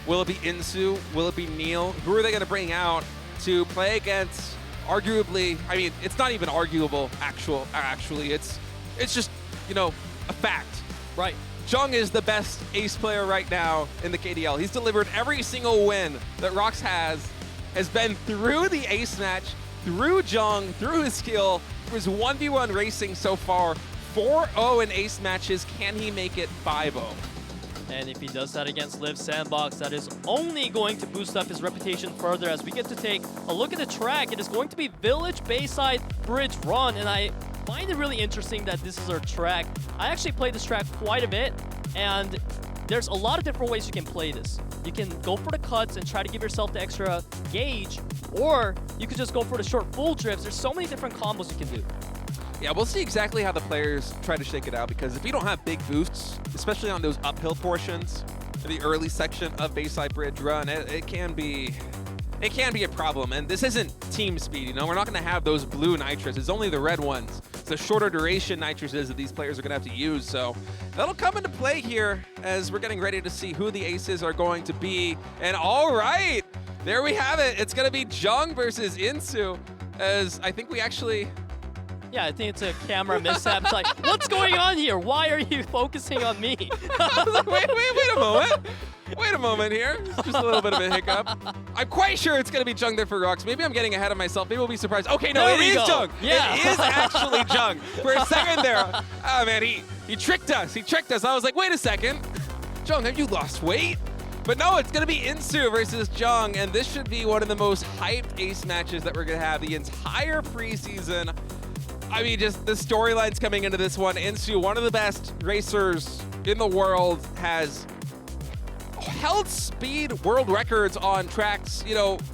Will it be Insu? Will it be Neil? Who are they going to bring out to play against arguably, I mean, it's not even arguable, actually. It's just, a fact. Right. Jung is the best ace player right now in the KDL. He's delivered every single win that ROX has been through the ace match, through Jung, through his skill, through his 1v1 racing so far. 4-0 in ace matches. Can he make it 5-0? And if he does that against Liiv SANDBOX, that is only going to boost up his reputation further as we get to take a look at the track. It is going to be Village Bayside Bridge Run, and I find it really interesting that this is our track. I actually played this track quite a bit, and there's a lot of different ways you can play this. You can go for the cuts and try to give yourself the extra gauge, or you could just go for the short full drifts. There's so many different combos you can do. Yeah, we'll see exactly how the players try to shake it out, because if you don't have big boosts, especially on those uphill portions, in the early section of Bayside Bridge Run, it can be a problem. And this isn't team speed, we're not going to have those blue nitrous. It's only the red ones. It's the shorter duration nitruses that these players are going to have to use. So that'll come into play here as we're getting ready to see who the aces are going to be. And all right, there we have it. It's going to be Jung versus Insu, as I think we actually... Yeah, I think it's a camera mishap. It's like, what's going on here? Why are you focusing on me? wait a moment. Wait a moment here. It's just a little bit of a hiccup. I'm quite sure it's going to be Jung there for ROX. Maybe I'm getting ahead of myself. Maybe we'll be surprised. Okay, no, it is Jung. Yeah. It is actually Jung. For a second there, oh man, he tricked us. He tricked us. I was like, wait a second. Jung, have you lost weight? But no, it's going to be Insu versus Jung, and this should be one of the most hyped ace matches that we're going to have the entire preseason. I mean, just the storylines coming into this one. Insu, one of the best racers in the world, has held speed world records on tracks,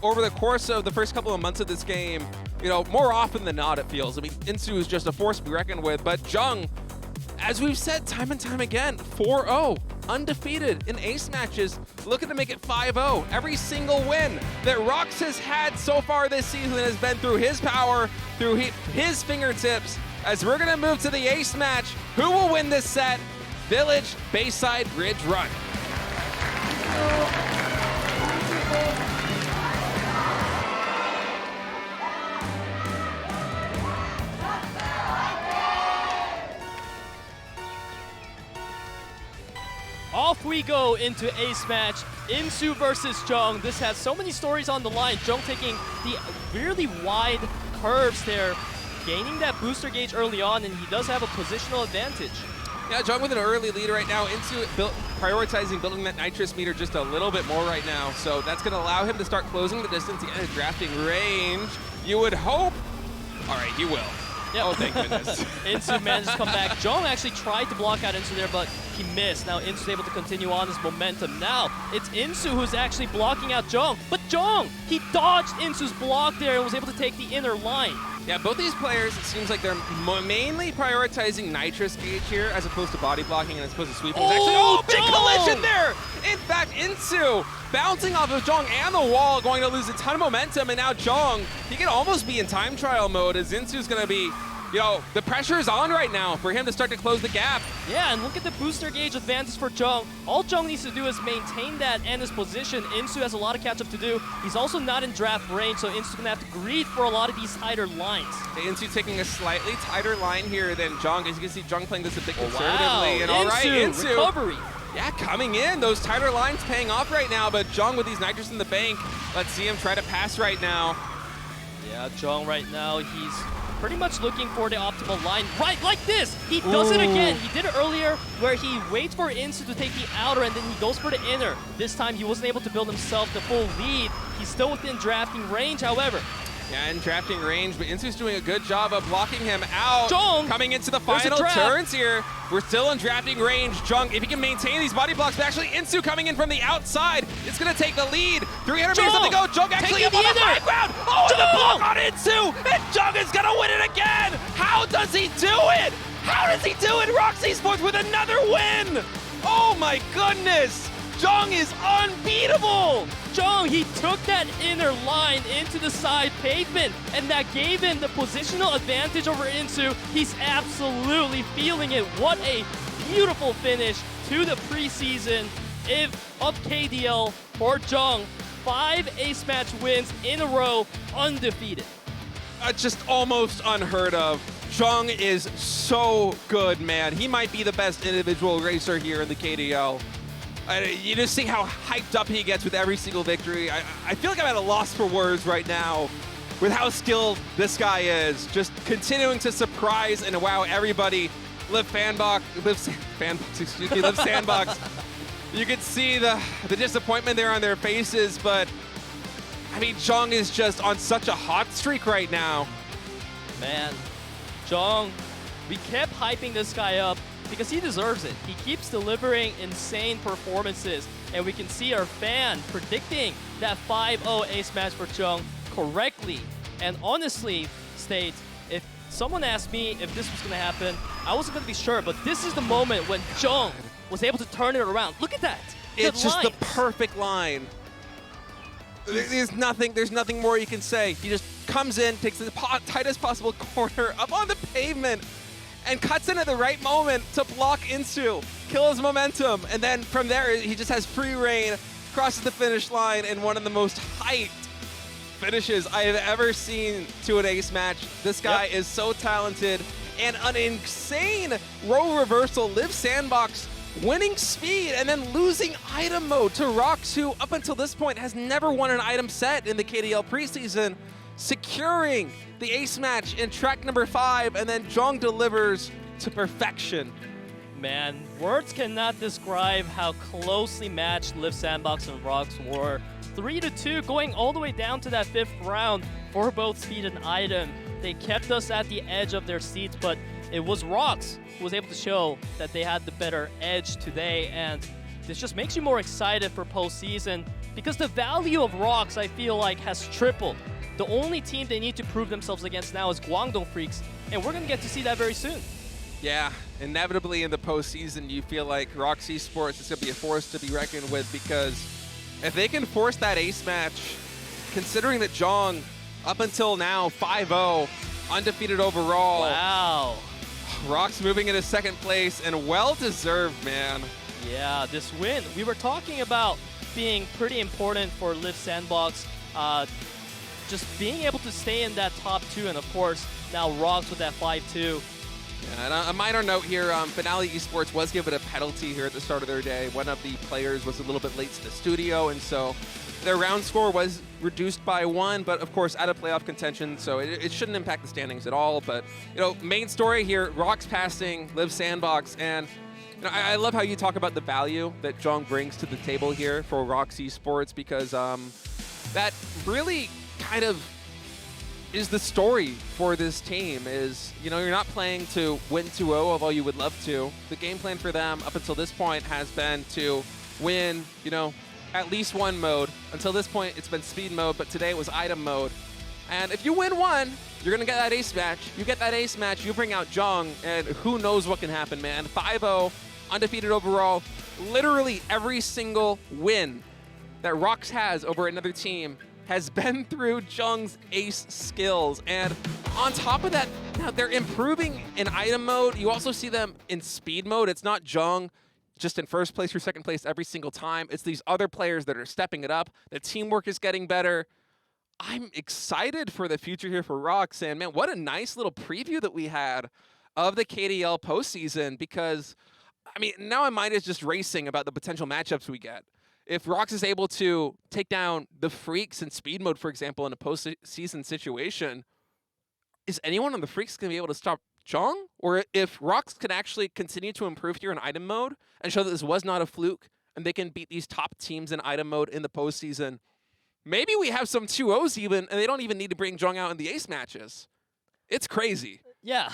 over the course of the first couple of months of this game. More often than not, it feels. I mean, Insu is just a force to be reckoned with. But Jung, as we've said time and time again, 4-0. undefeated in ace matches, looking to make it 5-0. Every single win that ROX has had so far this season has been through his power, through his fingertips. As we're gonna move to the ace match, who will win this set? Village, Bayside, Ridge Run. Off we go into ace match. Insu versus Jung. This has so many stories on the line. Jung taking the really wide curves there, gaining that booster gauge early on, and he does have a positional advantage. Yeah, Jung with an early lead right now. Insu prioritizing building that nitrous meter just a little bit more right now. So that's going to allow him to start closing the distance to get a drafting range. You would hope. All right, he will. Yep. Oh, thank goodness. Insu managed to come back. Jung actually tried to block out Insu there, but he missed. Now Insu's able to continue on his momentum. Now it's Insu who's actually blocking out Jung. But Jung, he dodged Insu's block there and was able to take the inner line. Yeah, both these players, it seems like they're mainly prioritizing nitrous gauge here as opposed to body blocking and as opposed to sweeping. Oh, Big collision there! In fact, Insu bouncing off of Jung and the wall, going to lose a ton of momentum, and now Jung, he can almost be in time trial mode as Insu's going to be, you know, the pressure is on right now for him to start to close the gap. Yeah, and look at the booster gauge advantage for Jung. All Jung needs to do is maintain that and his position. Insu has a lot of catch-up to do. He's also not in draft range, so Insu's gonna have to greed for a lot of these tighter lines. Insu taking a slightly tighter line here than Jung. As you can see, Jung playing this a bit conservatively. Wow. And all right, Insu, recovery. Yeah, coming in. Those tighter lines paying off right now, but Jung with these nitrous in the bank. Let's see him try to pass right now. Yeah, Jung right now, he's pretty much looking for the optimal line, right like this. He does it again. He did it earlier where he waits for Insu to take the outer and then he goes for the inner. This time he wasn't able to build himself the full lead. He's still within drafting range, however. Yeah, in drafting range, but Insu's doing a good job of blocking him out. Jung, coming into the final turns here. We're still in drafting range. Jung, if he can maintain these body blocks, but actually Insu coming in from the outside, it's going to take the lead. 300 meters left to go. Jung actually up on the high ground. Oh, and the block on Insu, and Jung is going to win it again. How does he do it? How does he do it? ROX Esports with another win. Oh my goodness. Jung is unbeatable! Jung, he took that inner line into the side pavement, and that gave him the positional advantage over Insu. He's absolutely feeling it. What a beautiful finish to the preseason of KDL for Jung. 5 ace match wins in a row, undefeated. Just almost unheard of. Jung is so good, man. He might be the best individual racer here in the KDL. You just see how hyped up he gets with every single victory. I feel like I'm at a loss for words right now with how skilled this guy is. Just continuing to surprise and wow everybody. Liiv SANDBOX. You could see the disappointment there on their faces, but I mean, Jung is just on such a hot streak right now. Man, Jung, we kept hyping this guy up because he deserves it. He keeps delivering insane performances, and we can see our fan predicting that 5-0 ace match for Jung correctly. And honestly, State, if someone asked me if this was going to happen, I wasn't going to be sure, but this is the moment when Jung was able to turn it around. Look at that. It's just the perfect line. There's nothing more you can say. He just comes in, takes the tightest possible corner up on the pavement, and cuts in at the right moment to block Insu, kill his momentum, and then from there he just has free reign, crosses the finish line in one of the most hyped finishes I have ever seen to an ace match. This guy is so talented, and an insane role reversal. Liiv SANDBOX winning speed and then losing item mode to ROX, who up until this point has never won an item set in the KDL preseason, securing the ace match in track number 5, and then Jung delivers to perfection. Man, words cannot describe how closely matched Liiv SANDBOX and ROX were. 3-2 going all the way down to that 5th round for both speed and item. They kept us at the edge of their seats, but it was ROX who was able to show that they had the better edge today, and this just makes you more excited for postseason because the value of ROX, I feel like, has tripled. The only team they need to prove themselves against now is KWANGDONGFREECS, and we're going to get to see that very soon. Yeah, inevitably in the postseason, you feel like ROX Esports is going to be a force to be reckoned with, because if they can force that ace match, considering that Jong, up until now, 5-0, undefeated overall. Wow. ROX moving into second place, and well-deserved, man. Yeah, this win, we were talking about being pretty important for Liiv SANDBOX. Just being able to stay in that top 2, and of course, now ROX with that 5-2. Yeah, and a minor note here, Finale Esports was given a penalty here at the start of their day. One of the players was a little bit late to the studio, and so their round score was reduced by 1, but of course out of playoff contention, so it shouldn't impact the standings at all. But, you know, main story here, ROX passing Liiv SANDBOX, and you know, I love how you talk about the value that Jong brings to the table here for ROX Esports, because that really kind of is the story for this team. Is, you know, you're not playing to win 2-0, although you would love to. The game plan for them up until this point has been to win, you know, at least one mode. Until this point, it's been speed mode, but today it was item mode. And if you win one, you're going to get that ace match. You get that ace match, you bring out Jong, and who knows what can happen, man. 5-0, undefeated overall. Literally every single win that ROX has over another team has been through Jong's ace skills. And on top of that, now they're improving in item mode. You also see them in speed mode. It's not Jong just in first place or second place every single time. It's these other players that are stepping it up. The teamwork is getting better. I'm excited for the future here for ROX. And man, what a nice little preview that we had of the KDL postseason, because I mean, now my mind is just racing about the potential matchups we get. If ROX is able to take down the Freaks in speed mode, for example, in a postseason situation, is anyone on the Freaks going to be able to stop Jong? Or if ROX can actually continue to improve here in item mode and show that this was not a fluke, and they can beat these top teams in item mode in the postseason, maybe we have some 2-0s even, and they don't even need to bring Jong out in the ace matches. It's crazy. Yeah.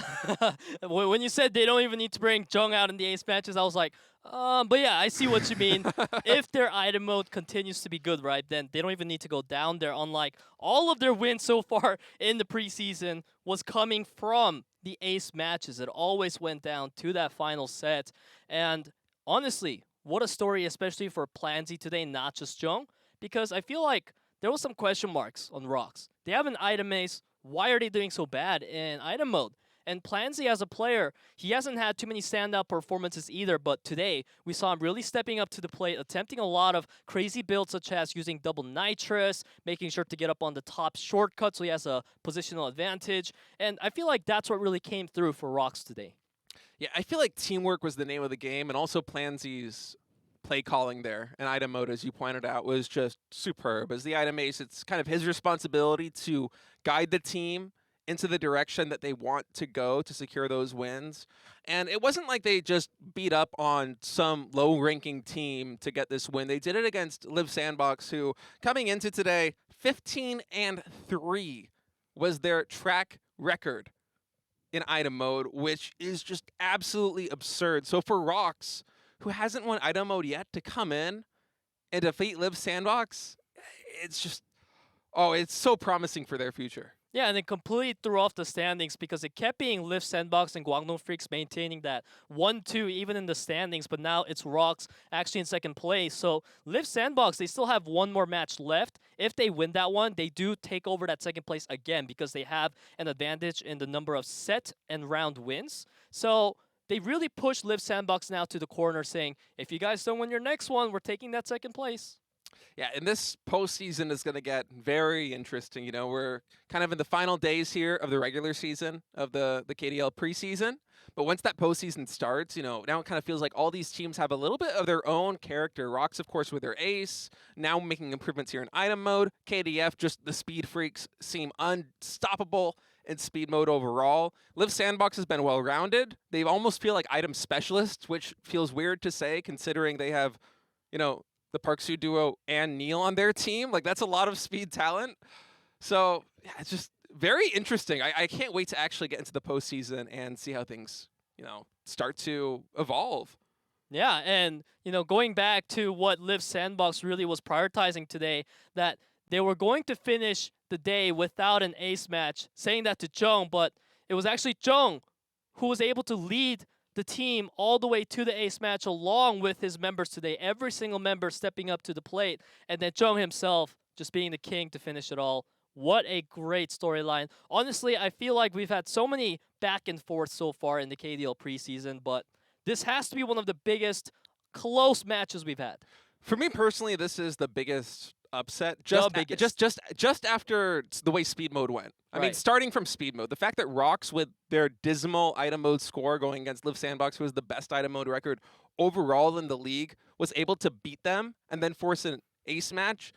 When you said they don't even need to bring Jong out in the ace matches, I was like, but yeah, I see what you mean. If their item mode continues to be good, right, then they don't even need to go down there. Unlike all of their wins so far in the preseason was coming from the ace matches. It always went down to that final set. And honestly, what a story, especially for Plansy today, not just Jong, because I feel like there was some question marks on ROX. They have an item ace. Why are they doing so bad in item mode? And Plansy as a player, he hasn't had too many standout performances either, but today we saw him really stepping up to the plate, attempting a lot of crazy builds such as using double nitrous, making sure to get up on the top shortcut so he has a positional advantage. And I feel like that's what really came through for ROX today. Yeah, I feel like teamwork was the name of the game, and also Plansy's play calling there in item mode, as you pointed out, was just superb. As the item ace, it's kind of his responsibility to guide the team into the direction that they want to go to secure those wins. And it wasn't like they just beat up on some low-ranking team to get this win. They did it against Liiv SANDBOX, who, coming into today, 15-3 was their track record in item mode, which is just absolutely absurd. So for ROX, who hasn't won item mode yet, to come in and defeat Liiv SANDBOX, it's just, oh, it's so promising for their future. Yeah, and it completely threw off the standings because it kept being Liiv SANDBOX and KWANGDONGFREECS maintaining that 1-2 even in the standings, but now it's ROX actually in second place. So Liiv SANDBOX, they still have one more match left. If they win that one, they do take over that second place again because they have an advantage in the number of set and round wins. So they really push Liiv SANDBOX now to the corner, saying, if you guys don't win your next one, we're taking that second place. Yeah, and this postseason is going to get very interesting. You know, we're kind of in the final days here of the regular season of the KDL Preseason. But once that postseason starts, you know, now it kind of feels like all these teams have a little bit of their own character. ROX, of course, with their ace, now making improvements here in item mode. KDF, just the speed freaks seem unstoppable in speed mode overall. Liiv SANDBOX has been well-rounded. They almost feel like item specialists, which feels weird to say considering they have, you know, the Parksu duo and Neil on their team. Like, that's a lot of speed talent. So, yeah, it's just very interesting. I can't wait to actually get into the postseason and see how things, you know, start to evolve. Yeah, and, you know, going back to what Liiv SANDBOX really was prioritizing today, that they were going to finish the day without an ace match, saying that to Jong, but it was actually Jong who was able to lead the team all the way to the ace match along with his members today. Every single member stepping up to the plate, and then Jung himself just being the king to finish it all. What a great storyline. Honestly, I feel like we've had so many back and forth so far in the KDL preseason, but this has to be one of the biggest close matches we've had. For me personally, this is the biggest upset. Just after the way speed mode went. I mean, starting from speed mode, the fact that ROX, with their dismal item mode score going against Liiv SANDBOX, who has the best item mode record overall in the league, was able to beat them and then force an ace match,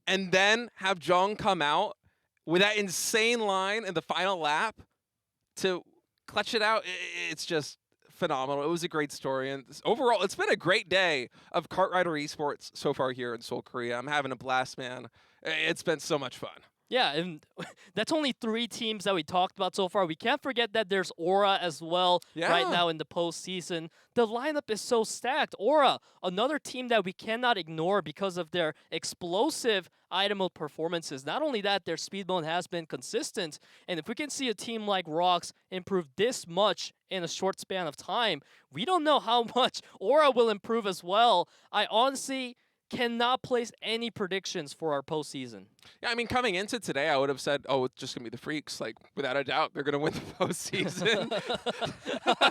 and then have Jung come out with that insane line in the final lap to clutch it out. It's just phenomenal. It was a great story, and overall, it's been a great day of kart rider esports so far here in Seoul, Korea. I'm having a blast, man. It's been so much fun. Yeah, and that's only 3 teams that we talked about so far. We can't forget that there's Aura as well right now in the postseason. The lineup is so stacked. Aura, another team that we cannot ignore because of their explosive item mode performances. Not only that, their speed mode has been consistent. And if we can see a team like ROX improve this much in a short span of time, we don't know how much Aura will improve as well. I honestly cannot place any predictions for our postseason. Yeah, I mean, coming into today, I would have said, oh, it's just going to be the Freaks. Like, without a doubt, they're going to win the postseason.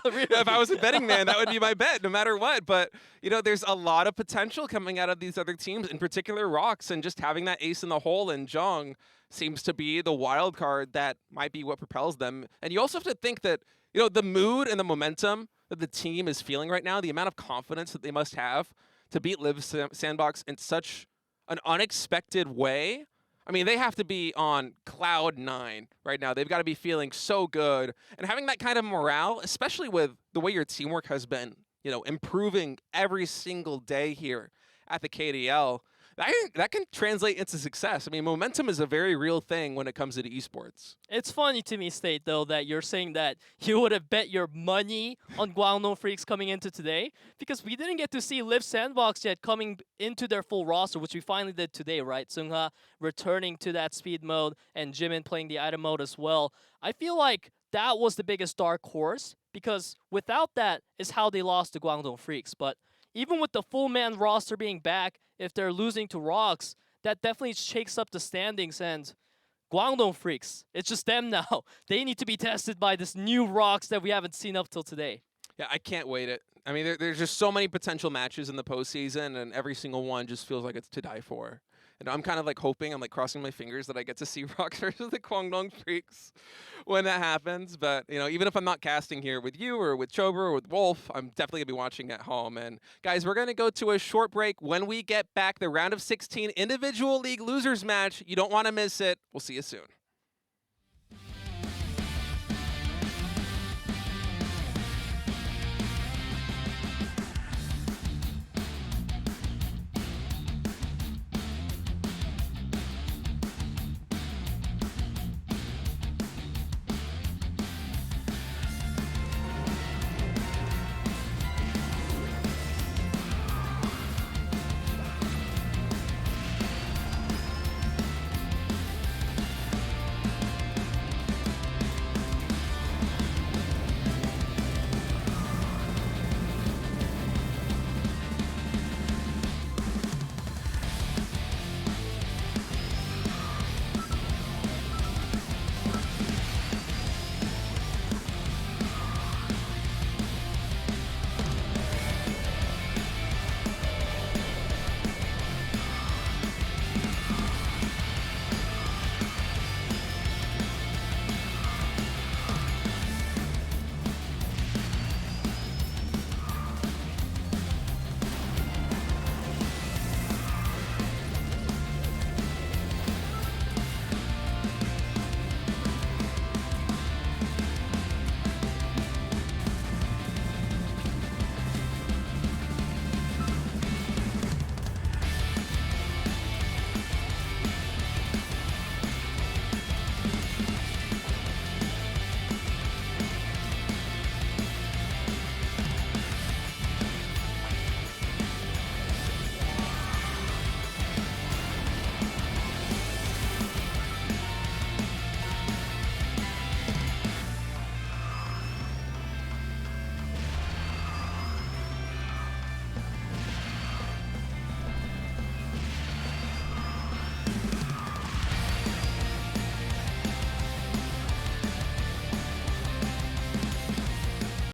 Really? If I was a betting man, that would be my bet, no matter what. But, you know, there's a lot of potential coming out of these other teams, in particular ROX, and just having that ace in the hole in Jung seems to be the wild card that might be what propels them. And you also have to think that, you know, the mood and the momentum that the team is feeling right now, the amount of confidence that they must have to beat Liiv SANDBOX in such an unexpected way. I mean, they have to be on cloud 9 right now. They've got to be feeling so good. And having that kind of morale, especially with the way your teamwork has been, you know, improving every single day here at the KDL, that can translate into success. I mean, momentum is a very real thing when it comes to esports. It's funny to me, State, though, that you're saying that you would have bet your money on KWANGDONGFREECS coming into today, because we didn't get to see Liiv SANDBOX yet coming into their full roster, which we finally did today, right? Seungha returning to that speed mode and Jimin playing the item mode as well. I feel like that was the biggest dark horse, because without that is how they lost to KWANGDONGFREECS. But even with the full man roster being back, if they're losing to ROX, that definitely shakes up the standings. And KWANGDONGFREECS, it's just them now. They need to be tested by this new ROX that we haven't seen up till today. Yeah, I can't wait it. I mean, there's just so many potential matches in the postseason, and every single one just feels like it's to die for. And I'm kind of like hoping, I'm like crossing my fingers that I get to see ROX versus the KWANGDONGFREECS when that happens. But, you know, even if I'm not casting here with you or with Chober or with Wolf, I'm definitely going to be watching at home. And guys, we're going to go to a short break. When we get back, the round of 16 individual league losers match. You don't want to miss it. We'll see you soon.